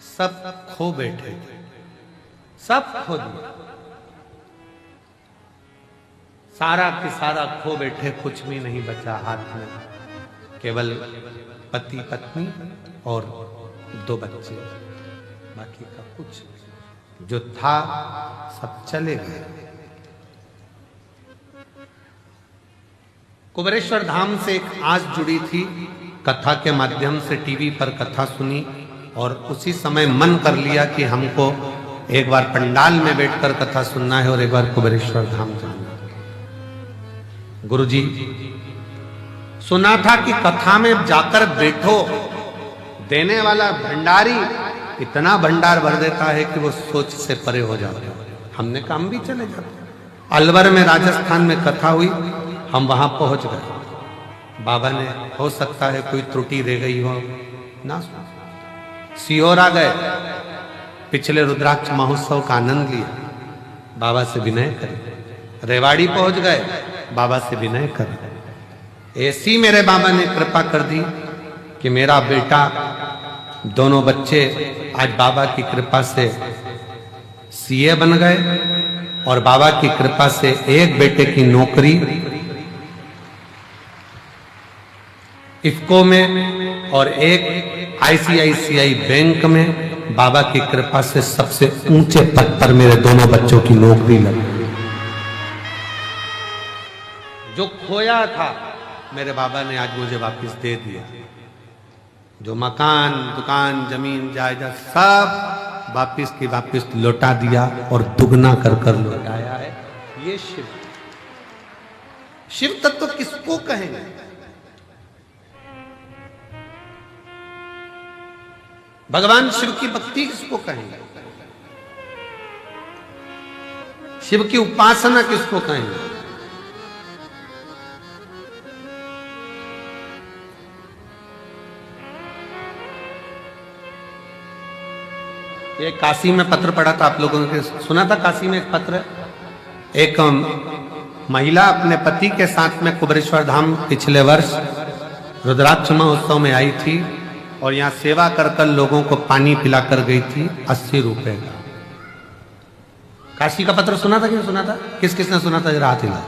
सब खो बैठे थे, सब खो दिया, सारा के सारा खो बैठे, कुछ भी नहीं बचा हाथ में, केवल पति पत्नी और 2 बच्चे, बाकी का कुछ जो था सब चले गए। कुबेरेश्वर धाम से एक आस जुड़ी थी, कथा के माध्यम से टीवी पर कथा सुनी, और उसी समय मन कर लिया कि हमको एक बार पंडाल में बैठकर कथा सुनना है और एक बार कुबेरेश्वर धाम जाना है। गुरुजी सुना था कि कथा में जाकर बैठो, देने वाला भंडारी इतना भंडार भर देता है कि वो सोच से परे हो जाते हैं। हमने कहा हम भी चले जाते। अलवर में राजस्थान में कथा हुई, हम वहां पहुंच गए। बाबा ने, हो सकता है कोई त्रुटि रह गई हो ना, सीहोर आ गए, पिछले रुद्राक्ष महोत्सव का आनंद लिया, बाबा से विनय करे। रेवाड़ी पहुंच गए, बाबा से विनय करे। ऐसी मेरे बाबा ने कृपा कर दी कि मेरा बेटा, दोनों बच्चे आज बाबा की कृपा से सीए बन गए, और बाबा की कृपा से एक बेटे की नौकरी इफ्को में और एक आईसीआईसीआई बैंक में, बाबा की कृपा से सबसे ऊंचे पद पर मेरे दोनों बच्चों की नौकरी लगी। जो खोया था मेरे बाबा ने आज मुझे वापस दे दिया। जो मकान, दुकान, जमीन, जायदाद सब वापस की वापस लौटा दिया, और दुगना कर कर लौटाया है। ये शिव, शिव तत्व किसको कहेंगे? भगवान शिव की भक्ति किसको कहेंगे? शिव की उपासना किसको कहेंगे? ये काशी में पत्र पढ़ा था, आप लोगों ने सुना था? काशी में एक पत्र, एक महिला अपने पति के साथ में कुबेरेश्वर धाम पिछले वर्ष रुद्राक्ष महोत्सव में आई थी, और यहाँ सेवा कर कर लोगों को पानी पिलाकर गई थी 80 रुपए का। काशी का पत्र सुना था कि नहीं सुना था? किस किसने सुना था जरा हाथ हिला।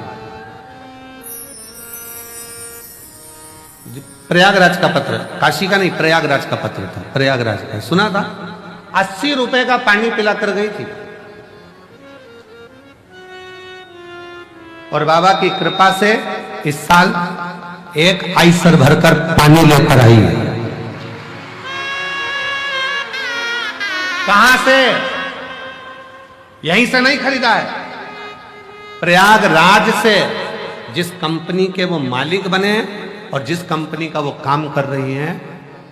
प्रयागराज का पत्र, काशी का नहीं, प्रयागराज का पत्र था, प्रयागराज का सुना था। 80 रुपए का पानी पिलाकर गई थी, और बाबा की कृपा से इस साल एक आइसर भरकर पानी लेकर आई है। कहां से? यहीं से नहीं खरीदा है, प्रयागराज से, जिस कंपनी के वो मालिक बने और जिस कंपनी का वो काम कर रही हैं।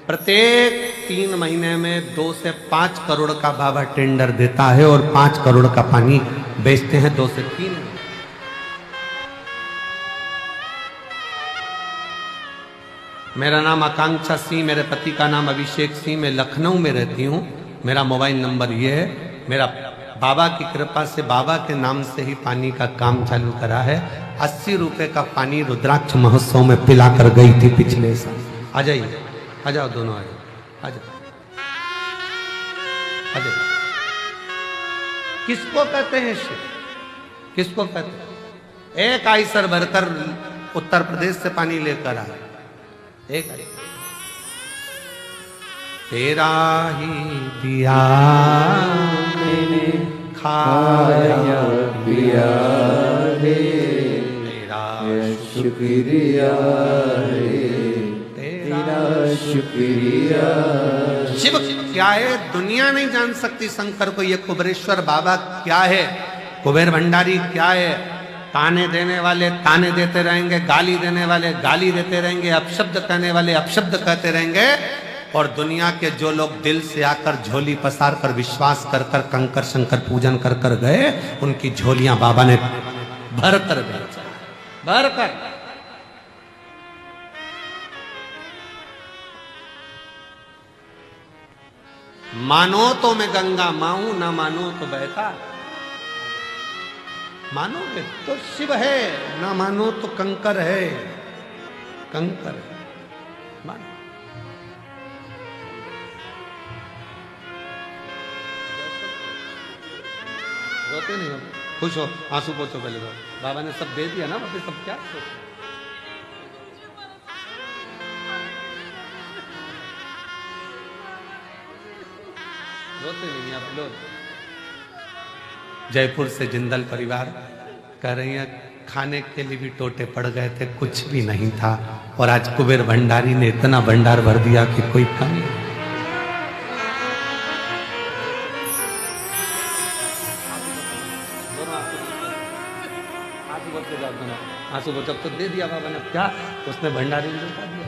प्रत्येक 3 महीने में 2 से 5 करोड़ का बाबा टेंडर देता है, और 5 करोड़ का पानी बेचते हैं 2 से 3। मेरा नाम आकांक्षा सिंह, मेरे पति का नाम अभिषेक सिंह, मैं लखनऊ में रहती हूँ। मेरा मोबाइल नंबर ये है। मेरा बाबा की कृपा से बाबा के नाम से ही पानी का काम चालू करा है। 80 रुपए का पानी रुद्राक्ष महोत्सव में पिला कर गई थी पिछले साल। आ जाइए, आ जाओ दोनों, आ जाओ, आ जाओ, आ जाओ। किसको कहते हैं शिव? किसको कहते हैं? एक आइसर भरकर उत्तर प्रदेश से पानी लेकर आए, एक तेरा ही दिया मैंने खाया पिया रे तेरा शुक्रिया रे तेरा शुक्रिया। शिव क्या है दुनिया नहीं जान सकती शंकर को। ये कुबेरेश्वर बाबा क्या है, कुबेर भंडारी क्या है। ताने देने वाले ताने देते रहेंगे, गाली देने वाले गाली देते रहेंगे, अपशब्द कहने वाले अपशब्द कहते रहेंगे। और दुनिया के जो लोग दिल से आकर झोली पसार कर विश्वास कर कर कंकर शंकर पूजन कर कर गए, उनकी झोलियां बाबा ने भर कर भर कर। मानो तो मैं गंगा माऊं, ना मानो तो बहता। मानोगे तो शिव है, ना मानो तो कंकर है, कंकर है। मानो रोते नहीं हो, खुश हो, आंसू पोछो पहले तो। बाबा ने सब दे दिया ना, फिर सब क्या रोते नहीं आप लोग। जयपुर से जिंदल परिवार कह रही है खाने के लिए भी टोटे पड़ गए थे, कुछ भी नहीं था। और आज कुबेर भंडारी ने इतना भंडार भर दिया कि कोई कमी नहीं। आंसू बचब तो दे दिया बाबा ने, क्या उसने भंडारी ने बता दिया।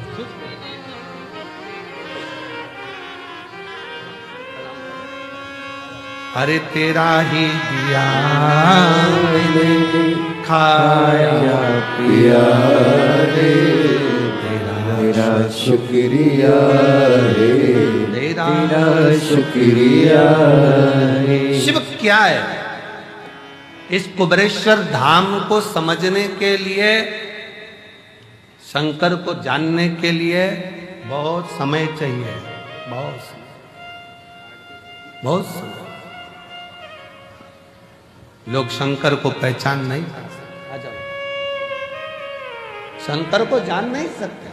अरे तेरा ही दिया खाया पिया रे तेरा शुक्रिया रे तेरा शुक्रिया रे। शिव क्या है? इस कुबेरेश्वर धाम को समझने के लिए, शंकर को जानने के लिए बहुत समय चाहिए, बहुत समय। लोग शंकर को पहचान नहीं सकते। आ जाओ, शंकर को जान नहीं सकते,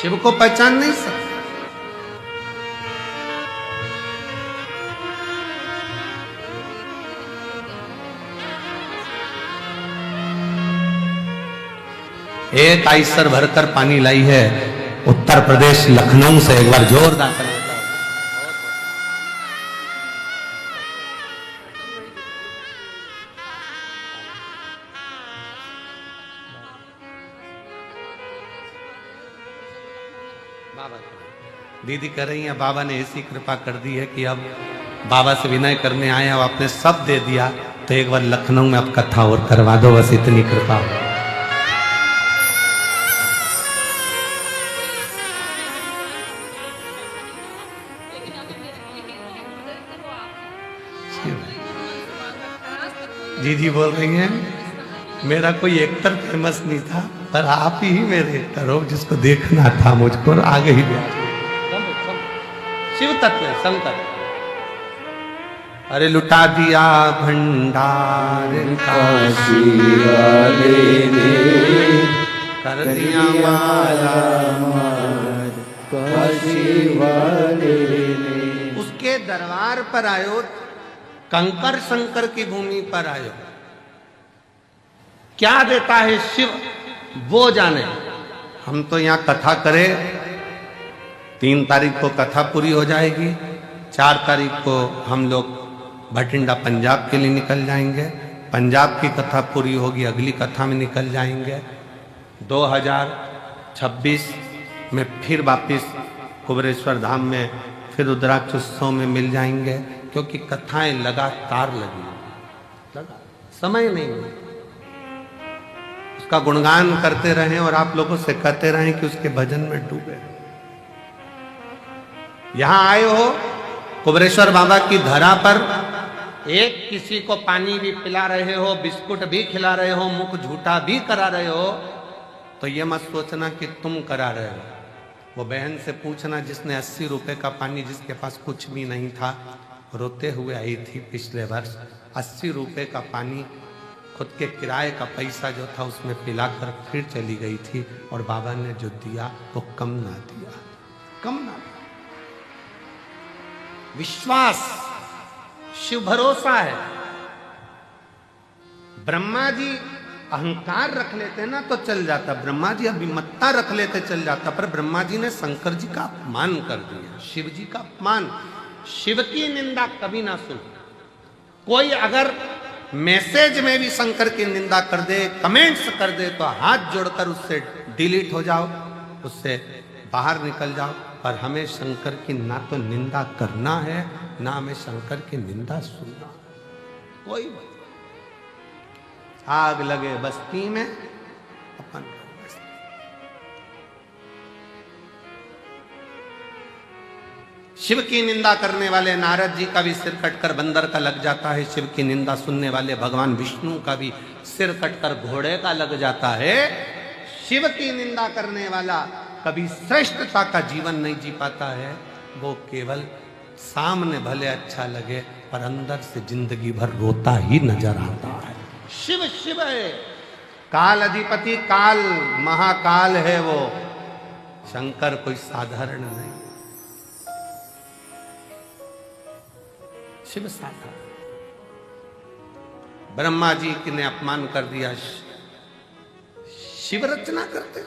शिव को पहचान नहीं सकते। एक आइसर भरकर पानी लाई है उत्तर प्रदेश लखनऊ से। एक बार जोरदार कर। दीदी कह रही है बाबा ने ऐसी कृपा कर दी है कि अब बाबा से विनय करने आए, अब आपने सब दे दिया, तो एक बार लखनऊ में अब कथा और करवा दो, बस इतनी कृपा हो। जीजी बोल रही हैं मेरा कोई एक्टर फेमस नहीं था, पर आप ही मेरे एक्टर हो, जिसको देखना था मुझको और आगे ही दिया। शिव तत्व है शंकर। अरे लुटा दिया भंडार काशी वाले ने कर दिया माला मार काशी वाले ने। उसके दरबार पर आयो, कंकर शंकर की भूमि पर आयो। क्या देता है शिव वो जाने। हम तो यहाँ कथा करें, 3 तारीख को कथा पूरी हो जाएगी, 4 तारीख को हम लोग भटिंडा पंजाब के लिए निकल जाएंगे, पंजाब की कथा पूरी होगी, अगली कथा में निकल जाएंगे। 2026 में फिर वापिस कुबेरेश्वर धाम में फिर रुद्राक्ष उत्सव में मिल जाएंगे, क्योंकि कथाएं लगातार लगी, समय नहीं। उसका गुणगान करते रहें और आप लोगों से कहते रहें कि उसके भजन में डूबे। यहां आए हो कुबेरेश्वर बाबा की धरा पर, एक किसी को पानी भी पिला रहे हो, बिस्कुट भी खिला रहे हो, मुख झूठा भी करा रहे हो, तो ये मत सोचना कि तुम करा रहे हो। वो बहन से पूछना जिसने 80 रुपए का पानी, जिसके पास कुछ भी नहीं था, रोते हुए आई थी पिछले वर्ष, 80 रुपए का पानी खुद के किराए का पैसा जो था उसमें पिलाकर फिर चली गई थी, और बाबा ने जो दिया वो कम ना दिया। कम ना। विश्वास, शिव भरोसा है। ब्रह्मा जी अहंकार रख लेते ना तो चल जाता, ब्रह्मा जी अभिमत्ता रख लेते चल जाता, पर ब्रह्मा जी ने शंकर जी का अपमान कर दिया, शिव जी का अपमान। शिव की निंदा कभी ना सुन। कोई अगर मैसेज में भी शंकर की निंदा कर दे, कमेंट्स कर दे, तो हाथ जोड़कर उससे डिलीट हो जाओ, उससे बाहर निकल जाओ। पर हमें शंकर की ना तो निंदा करना है, ना हमें शंकर की निंदा सुनना। कोई आग लगे बस्ती में अपन शिव की निंदा करने वाले नारद जी का भी सिर कटकर बंदर का लग जाता है। शिव की निंदा सुनने वाले भगवान विष्णु का भी सिर कटकर घोड़े का लग जाता है। शिव की निंदा करने वाला कभी श्रेष्ठता का जीवन नहीं जी पाता है। वो केवल सामने भले अच्छा लगे पर अंदर से जिंदगी भर रोता ही नजर आता है। शिव शिव है, काल अधिपति, काल महाकाल है वो। शंकर कोई साधारण नहीं, शिव साधारण। ब्रह्मा जी ने अपमान कर दिया। शिव रचना करते,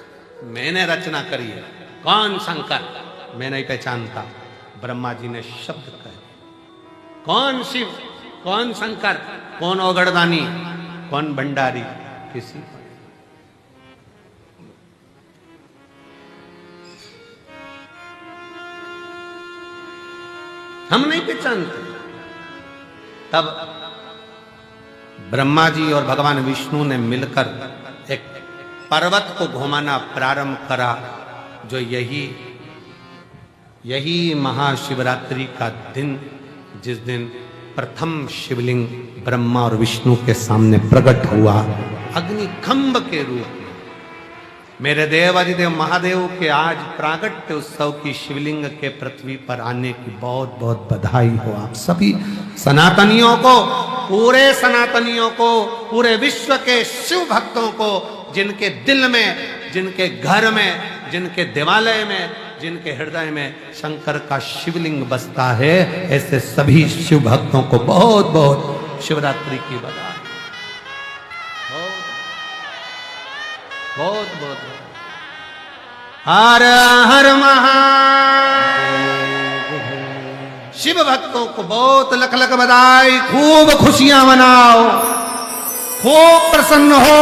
मैंने रचना करी है। कौन शंकर? मैं नहीं पहचानता। ब्रह्मा जी ने शब्द कहे। कौन शिव, कौन शंकर, कौन ओगड़दानी, कौन भंडारी? किसी हम नहीं पहचानते। तब ब्रह्मा जी और भगवान विष्णु ने मिलकर एक पर्वत को घुमाना प्रारंभ करा, जो यही महाशिवरात्रि का दिन, जिस दिन प्रथम शिवलिंग ब्रह्मा और विष्णु के सामने प्रकट हुआ अग्निखंभ के रूप में। मेरे देव अधिदेव महादेव के आज प्रागट्य उत्सव की शिवलिंग के पृथ्वी पर आने की बहुत बहुत बधाई हो आप सभी सनातनियों को, पूरे सनातनियों को, पूरे विश्व के शिव भक्तों को, जिनके दिल में, जिनके घर में, जिनके देवालय में, जिनके हृदय में शंकर का शिवलिंग बसता है। ऐसे सभी शिव भक्तों को बहुत बहुत शिवरात्रि की बधाई। बहुत बहुत हर हर महादेव। शिव भक्तों को बहुत लख लख बधाई। खूब खुशियां मनाओ, खूब प्रसन्न हो,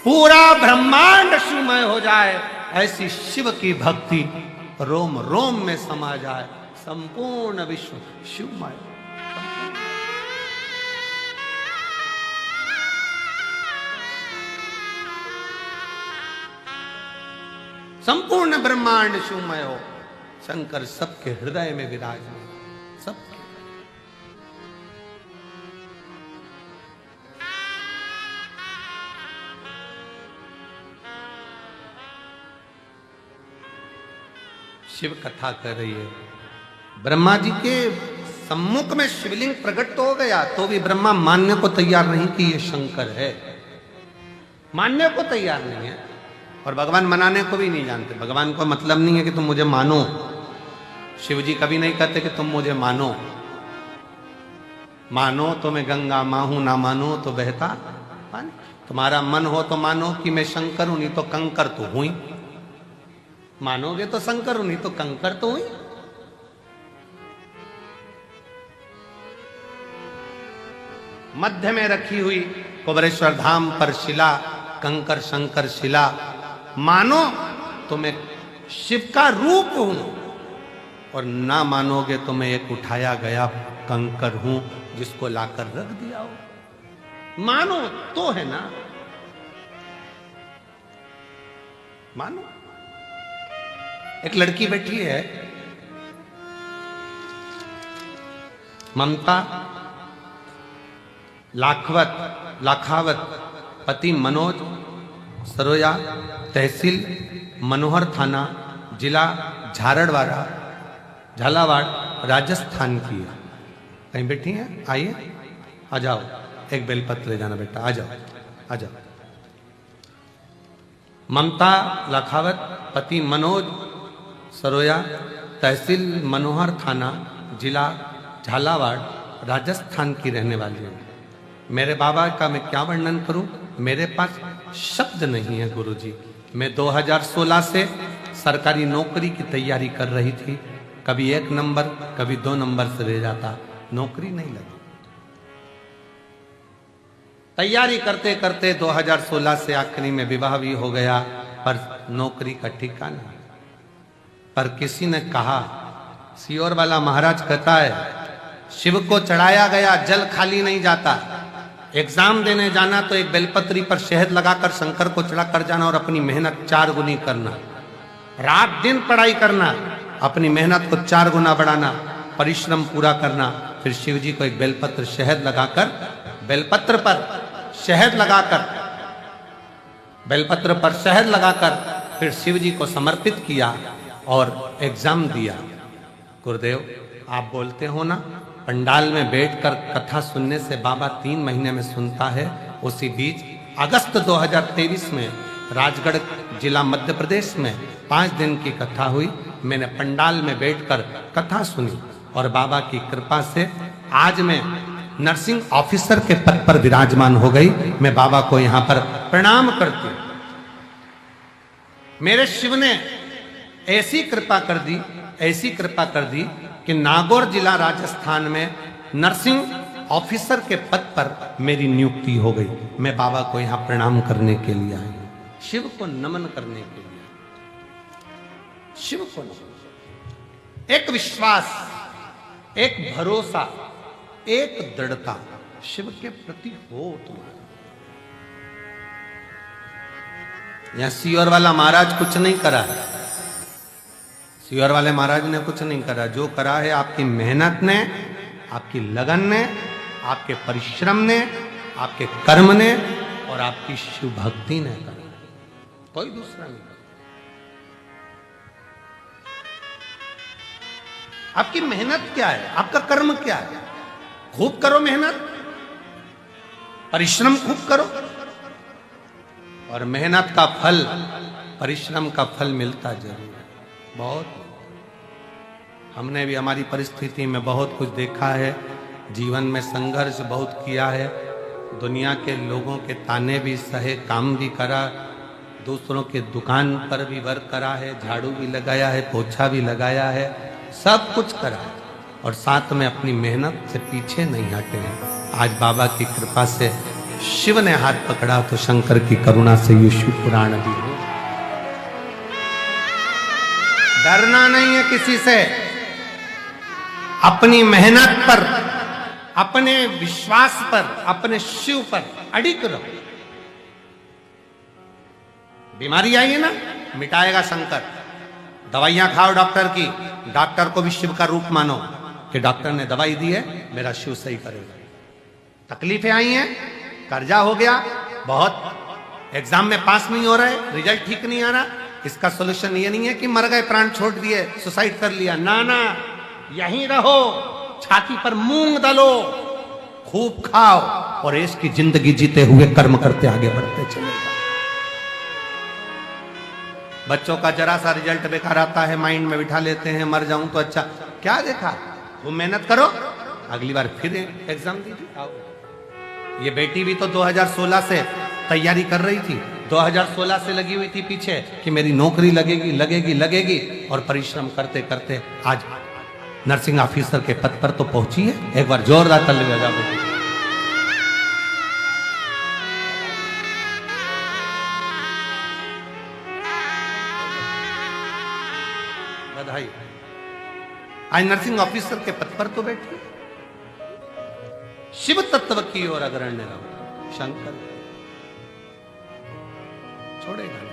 पूरा ब्रह्मांड शिवमय हो जाए। ऐसी शिव की भक्ति रोम रोम में समा जाए। संपूर्ण विश्व शिवमय। संपूर्ण ब्रह्मांड शिवमय हो। शंकर सबके हृदय में विराजमान, सबके। शिव कथा कर रही है। ब्रह्मा जी के सम्मुख में शिवलिंग प्रकट तो हो गया, तो भी ब्रह्मा मानने को तैयार नहीं कि ये शंकर है। मानने को तैयार नहीं है और भगवान मनाने को भी नहीं जानते। भगवान को मतलब नहीं है कि तुम मुझे मानो। शिव जी कभी नहीं कहते कि तुम मुझे मानो। मानो तो मैं गंगा मां हूं, ना मानो तो बहता पानी। तुम्हारा मन हो तो मानो कि मैं शंकर हूं, नहीं तो कंकर तो हुई। मानोगे तो शंकर हूं, नहीं तो कंकर तो हुई। मध्य में रखी हुई कुबरेश्वर धाम पर शिला, कंकर शंकर शिला। मानो तो मैं शिव का रूप हूं, और ना मानोगे तो मैं एक उठाया गया कंकर हूं जिसको लाकर रख दिया हो। मानो तो है ना, मानो। एक लड़की बैठी है, ममता लाखावत, पति मनोज सरोया, तहसील मनोहर थाना, जिला झालावाड़, राजस्थान की है। कहीं बैठी है? आइए, आ जाओ। एक बेलपत्र ले जाना बेटा, आ जाओ, आ जाओ। ममता लाखावत पति मनोज सरोया, तहसील मनोहर थाना, जिला झालावाड़, राजस्थान की रहने वाली हूँ। मेरे बाबा का मैं क्या वर्णन करूं, मेरे पास शब्द नहीं है गुरुजी। मैं 2016 से सरकारी नौकरी की तैयारी कर रही थी, कभी 1 नंबर कभी 2 नंबर से रह जाता, नौकरी नहीं लगी। तैयारी करते करते 2016 से आखिरी में विवाह भी हो गया, पर नौकरी का ठिकाना नहीं। पर किसी ने कहा, सियोर वाला महाराज कहता है शिव को चढ़ाया गया जल खाली नहीं जाता। एग्जाम देने जाना तो एक बेलपत्री पर शहद लगाकर शंकर को चढ़ा कर जाना और अपनी मेहनत 4 गुनी करना, रात दिन पढ़ाई करना, अपनी मेहनत को 4 गुना बढ़ाना, परिश्रम पूरा करना, फिर शिव जी को एक बेलपत्र शहद लगाकर, बेलपत्र पर शहद लगाकर, बेलपत्र पर शहद लगाकर फिर शिव जी को समर्पित किया और एग्जाम दिया। गुरुदेव आप बोलते हो ना, पंडाल में बैठकर कथा सुनने से बाबा 3 महीने में सुनता है। उसी बीच अगस्त 2023 में राजगढ़ जिला मध्य प्रदेश में 5 दिन की कथा हुई। मैंने पंडाल में बैठकर कथा सुनी और बाबा की कृपा से आज मैं नर्सिंग ऑफिसर के पद पर विराजमान हो गई। मैं बाबा को यहां पर प्रणाम करती हूं। मेरे शिव ने ऐसी कृपा कर दी, ऐसी कृपा कर दी कि नागौर जिला राजस्थान में नर्सिंग ऑफिसर के पद पर मेरी नियुक्ति हो गई। मैं बाबा को यहां प्रणाम करने के लिए आई, शिव को नमन करने के लिए, शिव को नमन। एक विश्वास, एक भरोसा, एक दृढ़ता शिव के प्रति हो तुम्हारा। यहां सियोर वाला महाराज कुछ नहीं करा है, सियोर वाले महाराज ने कुछ नहीं करा। जो करा है आपकी मेहनत ने, आपकी लगन ने, आपके परिश्रम ने, आपके कर्म ने और आपकी शिव भक्ति ने करा, कोई दूसरा नहीं करा। आपकी मेहनत क्या है, आपका कर्म क्या है? खूब करो मेहनत, परिश्रम खूब करो और मेहनत का फल, परिश्रम का फल मिलता जरूर है। बहुत हमने भी हमारी परिस्थिति में बहुत कुछ देखा है, जीवन में संघर्ष बहुत किया है, दुनिया के लोगों के ताने भी सहे, काम भी करा, दूसरों के दुकान पर भी वर्क करा है, झाड़ू भी लगाया है, पोछा भी लगाया है, सब कुछ करा है और साथ में अपनी मेहनत से पीछे नहीं हटे हैं। आज बाबा की कृपा से शिव ने हाथ पकड़ा तो शंकर की करुणा से ये शिव पुराण भी हो। डरना नहीं है किसी से, अपनी मेहनत पर, अपने विश्वास पर, अपने शिव पर अडिग रहो। बीमारी आई है ना, मिटाएगा शंकर। दवाइयां खाओ डॉक्टर की, डॉक्टर को भी शिव का रूप मानो कि डॉक्टर ने दवाई दी है, मेरा शिव सही करेगा। तकलीफें आई हैं, कर्जा हो गया, बहुत एग्जाम में पास नहीं हो रहे, रिजल्ट ठीक नहीं आ रहा, इसका सोल्यूशन ये नहीं है कि मर गए, प्राण छोड़ दिए, सुसाइड कर लिया, ना ना, यहीं रहो, छाती पर मूंग डालो, खूब खाओ और ऐश की जिंदगी जीते हुए कर्म करते आगे बढ़ते चले जाओ। बच्चों का जरा सा रिजल्ट बेकार आता है, माइंड में बिठा लेते हैं, मर जाऊं तो अच्छा, क्या देखा, वो मेहनत करो, अगली बार फिर एग्जाम दीजिए। आओ, ये बेटी भी तो 2016 से तैयारी कर रही थी, 2016 से लगी हुई थी पीछे कि मेरी नौकरी लगेगी लगेगी लगेगी, और परिश्रम करते करते आज नर्सिंग ऑफिसर के पद पर तो पहुंची है। एक बार जोरदार ताली बजाओ बेटी। बधाई। आज नर्सिंग ऑफिसर के पद पर तो बैठी, शिव तत्व की ओर अग्रण्य रहो। शंकर छोड़ेगा नहीं।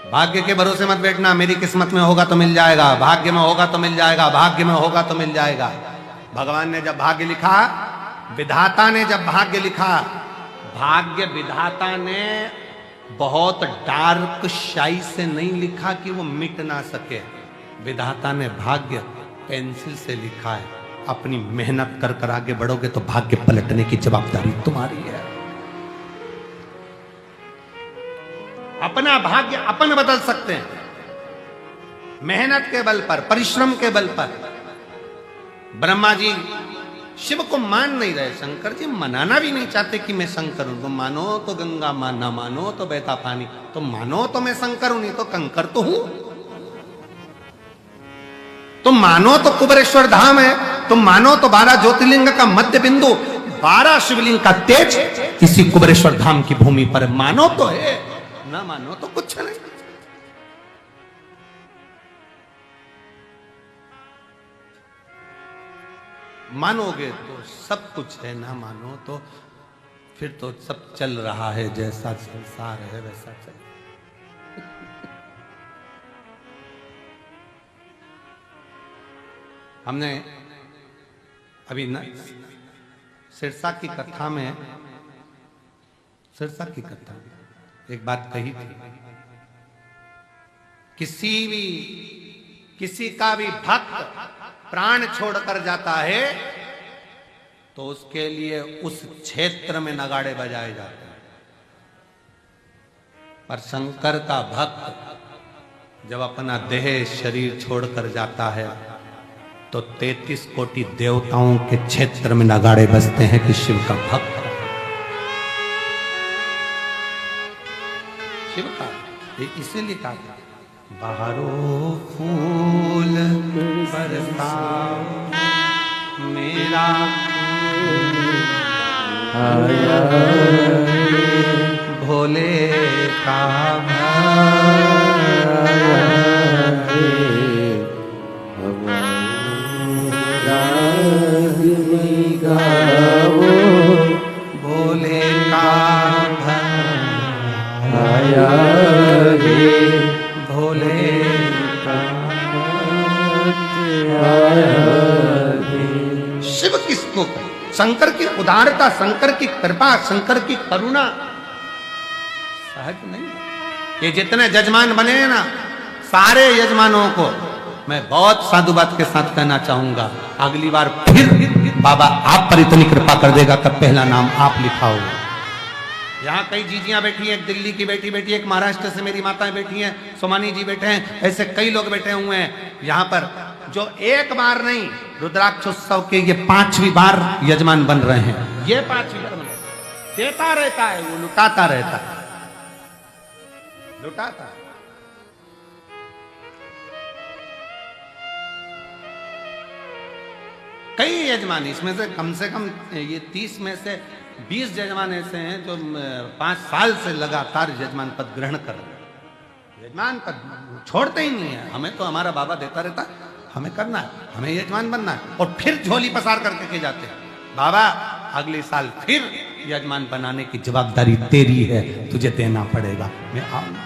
भाग्य के भरोसे मत बैठना, मेरी किस्मत में होगा तो मिल जाएगा, भाग्य में होगा तो मिल जाएगा, भाग्य में होगा तो मिल जाएगा। भगवान ने जब भाग्य लिखा, विधाता ने जब भाग्य लिखा, भाग्य विधाता ने बहुत डार्क शाई से नहीं लिखा कि वो मिट ना सके। विधाता ने भाग्य पेंसिल से लिखा है। अपनी मेहनत कर कर आगे बढ़ोगे तो भाग्य पलटने की जवाबदारी तुम्हारी है। अपना भाग्य अपन बदल सकते हैं, मेहनत के बल पर, परिश्रम के बल पर। ब्रह्मा जी शिव को मान नहीं रहे, शंकर जी मनाना भी नहीं चाहते कि मैं शंकर हूं। तुम मानो तो गंगा, ना मानो तो बहता पानी, तुम मानो तो मैं शंकर हूं, नहीं तो कंकर तो हूं। तुम मानो तो कुबेरेश्वर धाम है, तुम मानो तो 12 ज्योतिर्लिंग का मध्य बिंदु, 12 शिवलिंग का तेज इसी कुबेरेश्वर धाम की भूमि पर मानो तो है, ना मानो तो कुछ नहीं। मानोगे तो सब कुछ है, ना मानो तो फिर तो सब चल रहा है, जैसा संसार है वैसा चल। हमने अभी सिरसा की कथा में, सिरसा की कथा में एक बात कही थी, किसी का भी भक्त प्राण छोड़कर जाता है तो उसके लिए उस क्षेत्र में नगाड़े बजाए जाते हैं, पर शंकर का भक्त जब अपना देह शरीर छोड़कर जाता है तो 33 कोटि देवताओं के क्षेत्र में नगाड़े बजते हैं कि शिव का भक्त, शिव का। इसीलिए कहा था बाहरो फूल बरसाओ मेरा आया भोले का भोले का आया भोले का शिव किसको, शंकर की उदारता, शंकर की कृपा, शंकर की करुणा सहज नहीं। ये जितने जजमान बने हैं ना, सारे यजमानों को मैं बहुत साधुवाद के साथ कहना चाहूंगा, अगली बार फिर बाबा आप पर इतनी कृपा कर देगा कि पहला नाम आप लिखा होगा। यहाँ कई जीजियां बैठी हैं, एक दिल्ली की बेटी बैठी है, एक महाराष्ट्र से मेरी माताएं बैठी हैं, सोमानी जी बैठे हैं, ऐसे कई लोग बैठे हुए हैं यहाँ पर जो एक बार नहीं, रुद्राक्षोत्सव के ये 5वीं बार यजमान बन रहे हैं। ये 5वीं बार देता रहता है, वो लुटाता रहता है, लुटाता है। कई यजमान, इसमें से कम ये 30 में से 20 यजमान ऐसे हैं जो 5 साल से लगातार यजमान पद ग्रहण कर रहे हैं। यजमान पद छोड़ते ही नहीं है। हमें तो हमारा बाबा देता रहता है, हमें करना है, हमें यजमान बनना है, और फिर झोली पसार करके के जाते हैं, बाबा अगले साल फिर यजमान बनाने की जवाबदारी तेरी है, तुझे देना पड़ेगा, मैं आऊंगा।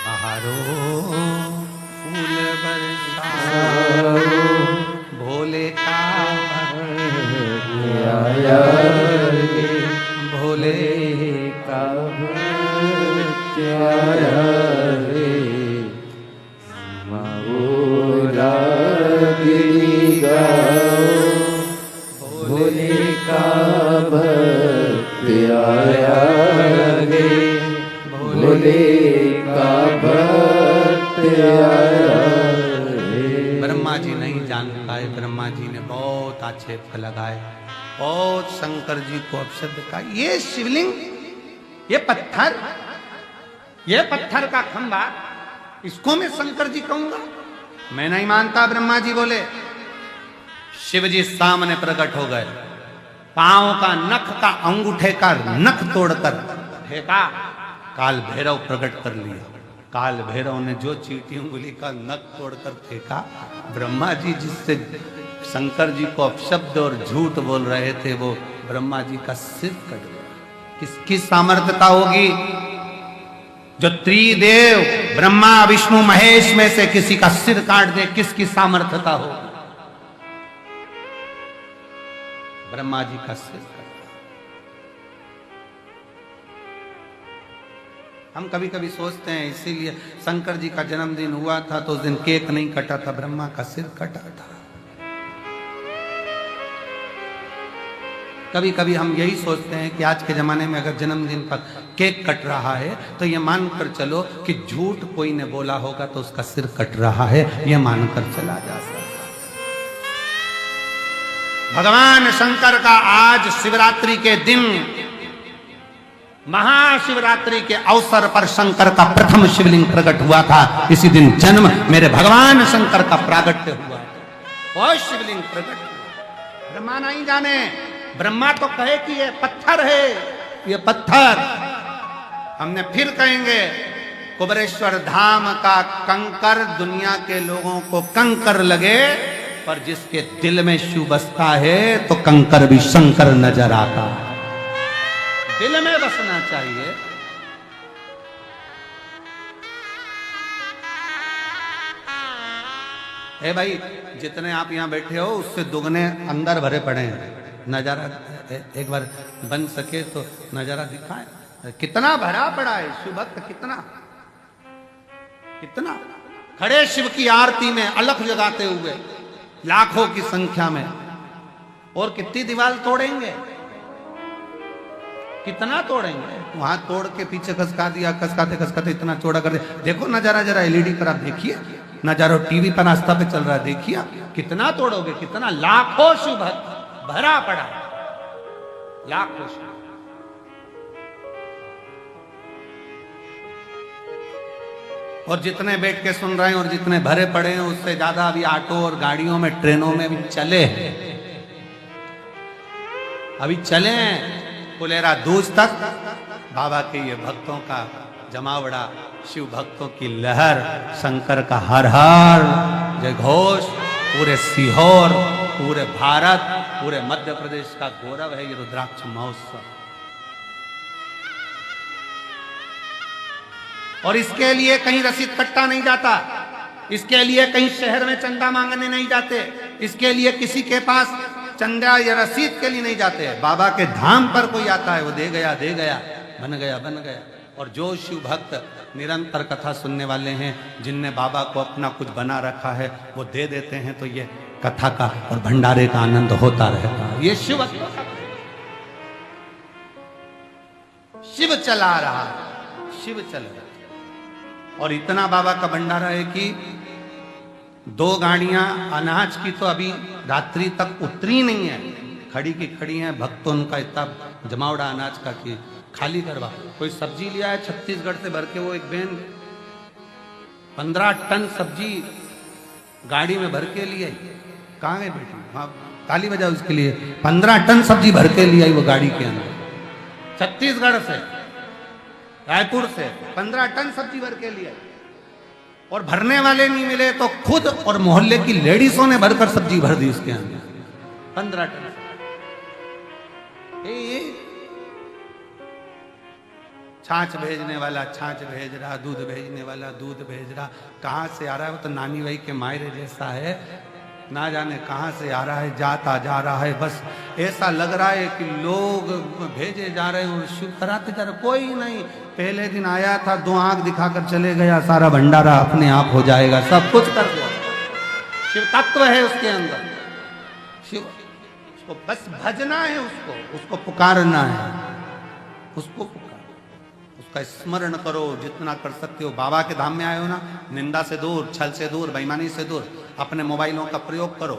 बहारो फूल बरसाओ भोले का आया भोले का आया रे भोले का भक्त आया रे भोले का भक्त आया रे। ब्रह्मा जी नहीं जान पाए, ब्रह्मा जी ने बहुत आक्षेप लगाए, बहुत शंकर जी को अपशब्द कहा। ये शिवलिंग, ये पत्थर का खंभा, इसको मैं शंकर जी कहूंगा? मैं नहीं मानता। ब्रह्मा जी बोले। शिव जी सामने प्रकट हो गए, पांव का नख का अंगूठे का नख तोड़कर फेंका, काल भैरव प्रकट कर लिया। काल भैरव ने जो चींटी उंगली का नख तोड़कर फेंका, ब्रह्मा जी जिससे शंकर जी को अपशब्द और झूठ बोल रहे थे, वो ब्रह्मा जी का सिर कट गया। किसकी सामर्थ्यता होगी? जो त्रिदेव ब्रह्मा विष्णु महेश में से किसी का सिर काट दे, किसकी सामर्थ्यता होगी? ब्रह्मा जी का सिर कट। हम कभी कभी सोचते हैं, इसीलिए शंकर जी का जन्मदिन हुआ था तो उस दिन केक नहीं कटा था, ब्रह्मा का सिर कटा था। कभी कभी हम यही सोचते हैं कि आज के ज़माने में अगर जन्मदिन पर केक कट रहा है तो ये मानकर चलो कि झूठ कोई ने बोला होगा तो उसका सिर कट रहा है, ये मानकर चला जा सकता। भगवान शंकर का आज शिवरात्रि के दिन, महाशिवरात्रि के अवसर पर शंकर का प्रथम शिवलिंग प्रकट हुआ था। इसी दिन जन्म मेरे भगवान शंकर का प्रागट्य हुआ और शिवलिंग प्रकट हुआ। ब्रह्मा नहीं जाने, ब्रह्मा तो कहे कि ये पत्थर है, ये पत्थर। हमने फिर कहेंगे कुबेरेश्वर धाम का कंकर दुनिया के लोगों को कंकर लगे, पर जिसके दिल में शिव बसता है तो कंकर भी शंकर नजर आता है। दिल में बसना चाहिए। ए भाई, जितने आप यहां बैठे हो उससे दुगने अंदर भरे पड़े हैं। नजारा एक बार बन सके तो नजारा दिखाए, कितना भरा पड़ा है शिव भक्त, कितना कितना खड़े शिव की आरती में अलख जगाते हुए लाखों की संख्या में। और कितनी दीवार तोड़ेंगे, कितना तोड़ेंगे। वहां तोड़ के पीछे खसका दिया, खसकाते खसकाते इतना चौड़ा कर दिया। देखो नजारा जरा एलईडी पर आप देखिए, नजारा टीवी पर आस्था पे चल रहा है, देखिए कितना तोड़ोगे, कितना। लाखों शिव भक्त भरा पड़ा, लाखों शिव। और जितने बैठ के सुन रहे हैं और जितने भरे पड़े हैं उससे ज्यादा अभी ऑटो और गाड़ियों में, ट्रेनों में भी चले, अभी चले फुलेरा दूज तक बाबा के ये भक्तों का जमावड़ा, शिव भक्तों की लहर, शंकर का हर हर जय घोष पूरे सीहोर, पूरे भारत, पूरे मध्य प्रदेश का गौरव है ये रुद्राक्ष महोत्सव। और इसके लिए कहीं रसीद कट्टा नहीं जाता, इसके लिए कहीं शहर में चंदा मांगने नहीं जाते, इसके लिए किसी के पास चंदा या रसीद के लिए नहीं जाते। बाबा के धाम पर कोई आता है वो दे गया, दे गया, बन गया, बन गया। और जो शिव भक्त निरंतर कथा सुनने वाले हैं, जिनने बाबा को अपना कुछ बना रखा है, वो दे देते हैं, तो ये कथा का और भंडारे का आनंद होता रहता है। ये शिव शिव चला रहा, शिव चल रहा। और इतना बाबा का भंडारा है कि 2 गाड़ियां अनाज की तो अभी रात्रि तक उतरी नहीं है, खड़ी की खड़ी हैं। भक्तों उनका इतना जमावड़ा अनाज का कि खाली करवा। कोई सब्जी लिया है छत्तीसगढ़ से भर के, वो एक बहन 15 टन सब्जी गाड़ी में भर के लिए, कहाँ गए बेटी, हाँ ताली बजाओ उसके लिए। 15 टन सब्जी भर के लिए आई वो गाड़ी के अंदर, छत्तीसगढ़ से, रायपुर से 15 टन सब्जी भर के लिए। और भरने वाले नहीं मिले तो खुद और मोहल्ले की लेडीजों ने भरकर सब्जी भर दी इसके अंदर, 15 टन। छाछ भेजने वाला छाछ भेज रहा, दूध भेजने वाला दूध भेज रहा। कहाँ से आ रहा है वो तो नानी भाई के मायरे जैसा है, ना जाने कहाँ से आ रहा है, जाता जा रहा है। बस ऐसा लग रहा है कि लोग भेजे जा रहे हैं और शिव कराते जा रहे। कोई नहीं, पहले दिन आया था 2 आंख दिखाकर चले गया, सारा भंडारा अपने आप हो जाएगा, सब कुछ कर दिया। शिव तत्व है उसके अंदर, शिव उसको बस भजना है, उसको पुकारना है, उसको उसका स्मरण करो जितना कर सकते हो। बाबा के धाम में आए हो ना, निंदा से दूर, छल से दूर, बेईमानी से दूर, अपने मोबाइलों का प्रयोग करो।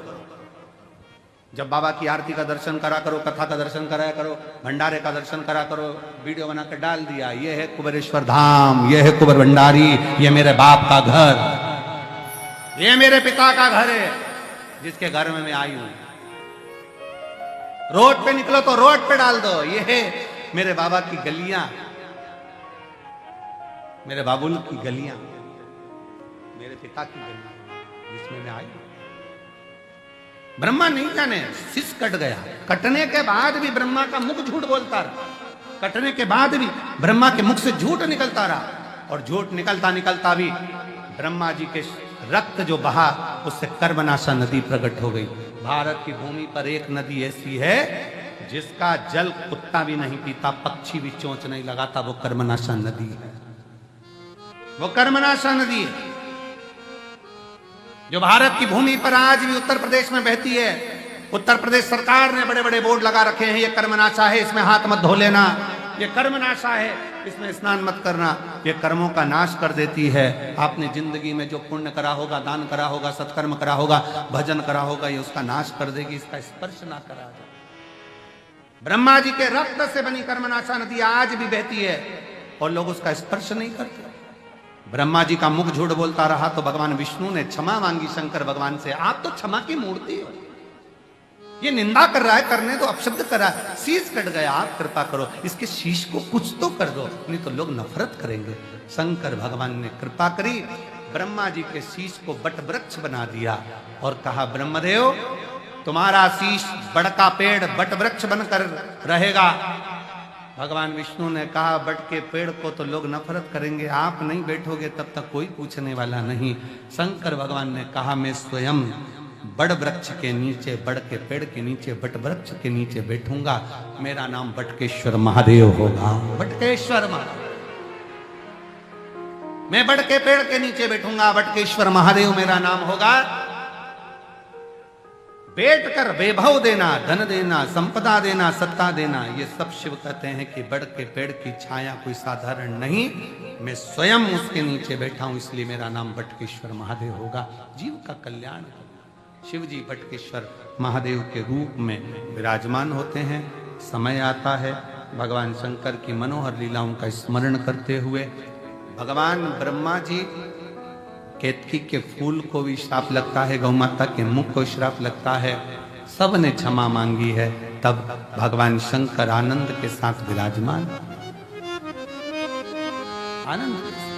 जब बाबा की आरती का दर्शन करा करो, कथा का दर्शन कराया करो, भंडारे का दर्शन करा करो। वीडियो बनाकर डाल दिया, ये है कुबेरेश्वर धाम, ये है कुबेर भंडारी, ये मेरे बाप का घर, ये मेरे पिता का घर है जिसके घर में मैं आई हूं। रोड पे निकलो तो रोड पे डाल दो, ये है मेरे बाबा की गलियां, मेरे बाबुल की गलियां, मेरे पिता की गलियां जिसमें मैं आई। ब्रह्मा नहीं जाने शीश कट गया, कटने के बाद भी ब्रह्मा का मुख झूठ बोलता रहा, कटने के बाद भी ब्रह्मा के मुख से झूठ निकलता रहा। और झूठ निकलता निकलता भी ब्रह्मा जी के रक्त जो बहा, उससे कर्मनाशा नदी प्रकट हो गई। भारत की भूमि पर एक नदी ऐसी है जिसका जल कुत्ता भी नहीं पीता, पक्षी भी चोंच नहीं लगाता, वो कर्मनाशा नदी है। वो कर्मनाशा नदी है जो भारत की भूमि पर आज भी उत्तर प्रदेश में बहती है। उत्तर प्रदेश सरकार ने बड़े बड़े बोर्ड लगा रखे हैं, ये कर्मनाशा है, इसमें हाथ मत धो लेना, ये कर्मनाशा है, इसमें स्नान मत करना, ये कर्मों का नाश कर देती है। आपने जिंदगी में जो पुण्य करा होगा, दान करा होगा, सत्कर्म करा होगा, भजन करा होगा, ये उसका नाश कर देगी, इसका स्पर्श ना करा जाए। ब्रह्मा जी के रक्त से बनी कर्मनाशा नदी आज भी बहती है और लोग उसका स्पर्श नहीं करते। ब्रह्मा जी का मुख झूठ बोलता रहा तो भगवान विष्णु ने क्षमा मांगी शंकर भगवान से, आप तो क्षमा की मूर्ति हो, ये निंदा कर रहा है, करने दो, अपशब्द कर रहा है, शीश कट गया, आप कृपा करो, इसके शीश को कुछ तो कर दो, नहीं तो लोग नफरत करेंगे। शंकर भगवान ने कृपा करी, ब्रह्मा जी के शीश को बट वृक्ष बना दिया और कहा, ब्रह्मदेव तुम्हारा शीश बड़ का पेड़ बट वृक्ष बनकर रहेगा। भगवान विष्णु ने कहा, बट के पेड़ को तो लोग नफरत करेंगे, आप नहीं बैठोगे तब तक कोई पूछने वाला नहीं। शंकर भगवान ने कहा, मैं स्वयं बड़ वृक्ष के नीचे, बड़ के पेड़ के नीचे, बट वृक्ष के नीचे बैठूंगा, मेरा नाम बटकेश्वर महादेव होगा। बटकेश्वर महादेव, मैं बड़ के पेड़ के नीचे बैठूंगा, बटकेश्वर महादेव मेरा नाम होगा। बैठकर वैभव देना, धन देना, संपदा देना, सत्ता देना, ये सब शिव कहते हैं कि बड़ के पेड़ की छाया कोई साधारण नहीं, मैं स्वयं उसके नीचे बैठा हूं, इसलिए मेरा नाम बटकेश्वर महादेव होगा। जीव का कल्याण होगा। शिव जी बटकेश्वर महादेव के रूप में विराजमान होते हैं। समय आता है भगवान शंकर की मनोहर लीलाओं का स्मरण करते हुए भगवान ब्रह्मा जी केतकी के फूल को भी श्राप लगता है, गौ माता के मुख को श्राप लगता है, सब ने क्षमा मांगी है। तब भगवान शंकर आनंद के साथ विराजमान, आनंद के साथ।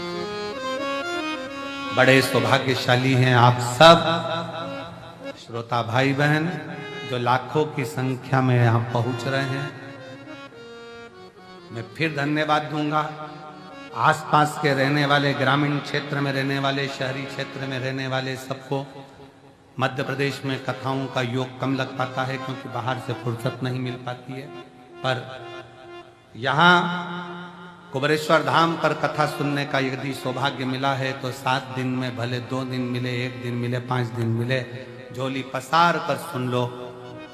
बड़े सौभाग्यशाली हैं आप सब श्रोता भाई बहन जो लाखों की संख्या में यहां पहुंच रहे हैं। मैं फिर धन्यवाद दूंगा आसपास के रहने वाले, ग्रामीण क्षेत्र में रहने वाले, शहरी क्षेत्र में रहने वाले सबको। मध्य प्रदेश में कथाओं का योग कम लग पाता है क्योंकि बाहर से फुर्सत नहीं मिल पाती है, पर यहाँ कुबेरेश्वर धाम पर कथा सुनने का यदि सौभाग्य मिला है तो 7 दिन में भले 2 दिन मिले, 1 दिन मिले, 5 दिन मिले, झोली पसार कर सुन लो।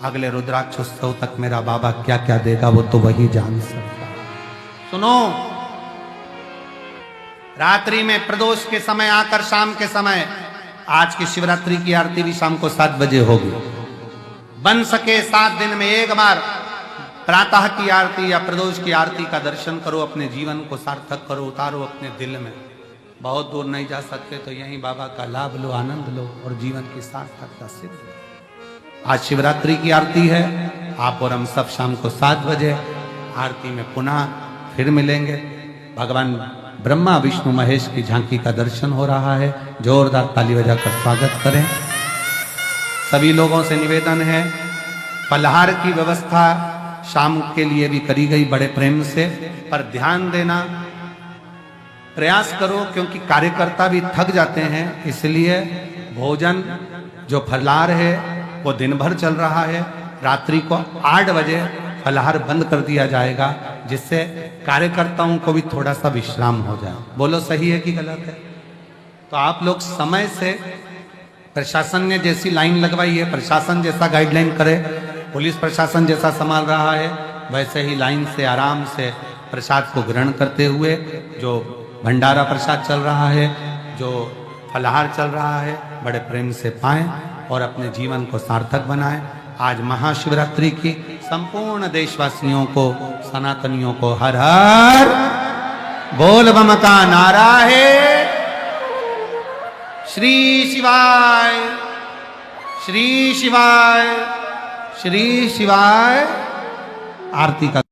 अगले रुद्राक्षोत्सव तक मेरा बाबा क्या क्या देगा वो तो वही जान सकता। सुनो, रात्रि में प्रदोष के समय आकर शाम के समय, आज की शिवरात्रि की आरती भी शाम को 7 बजे होगी। बन सके 7 दिन में एक बार प्रातः की आरती या प्रदोष की आरती का दर्शन करो, अपने जीवन को सार्थक करो, उतारो अपने दिल में। बहुत दूर नहीं जा सकते तो यहीं बाबा का लाभ लो, आनंद लो और जीवन की सार्थकता सिद्ध हो। आज शिवरात्रि की आरती है, आप और हम सब शाम को 7 बजे आरती में पुनः फिर मिलेंगे। भगवान ब्रह्मा विष्णु महेश की झांकी का दर्शन हो रहा है, जोरदार ताली बजाकर स्वागत करें। सभी लोगों से निवेदन है, फलहार की व्यवस्था शाम के लिए भी करी गई बड़े प्रेम से, पर ध्यान देना, प्रयास करो क्योंकि कार्यकर्ता भी थक जाते हैं, इसलिए भोजन जो फलहार है वो दिन भर चल रहा है। रात्रि को 8 बजे फलहार बंद कर दिया जाएगा, जिससे कार्यकर्ताओं को भी थोड़ा सा विश्राम हो जाए। बोलो सही है कि गलत है? तो आप लोग समय से, प्रशासन ने जैसी लाइन लगवाई है, प्रशासन जैसा गाइडलाइन करे, पुलिस प्रशासन जैसा संभाल रहा है, वैसे ही लाइन से आराम से प्रसाद को ग्रहण करते हुए, जो भंडारा प्रसाद चल रहा है, जो फलहार चल रहा है, बड़े प्रेम से पाएं और अपने जीवन को सार्थक बनाएं। आज महाशिवरात्रि की संपूर्ण देशवासियों को, सनातनियों को हर हर बोल बम का नारा है। श्री शिवाय, श्री शिवाय, श्री शिवाय। आरती का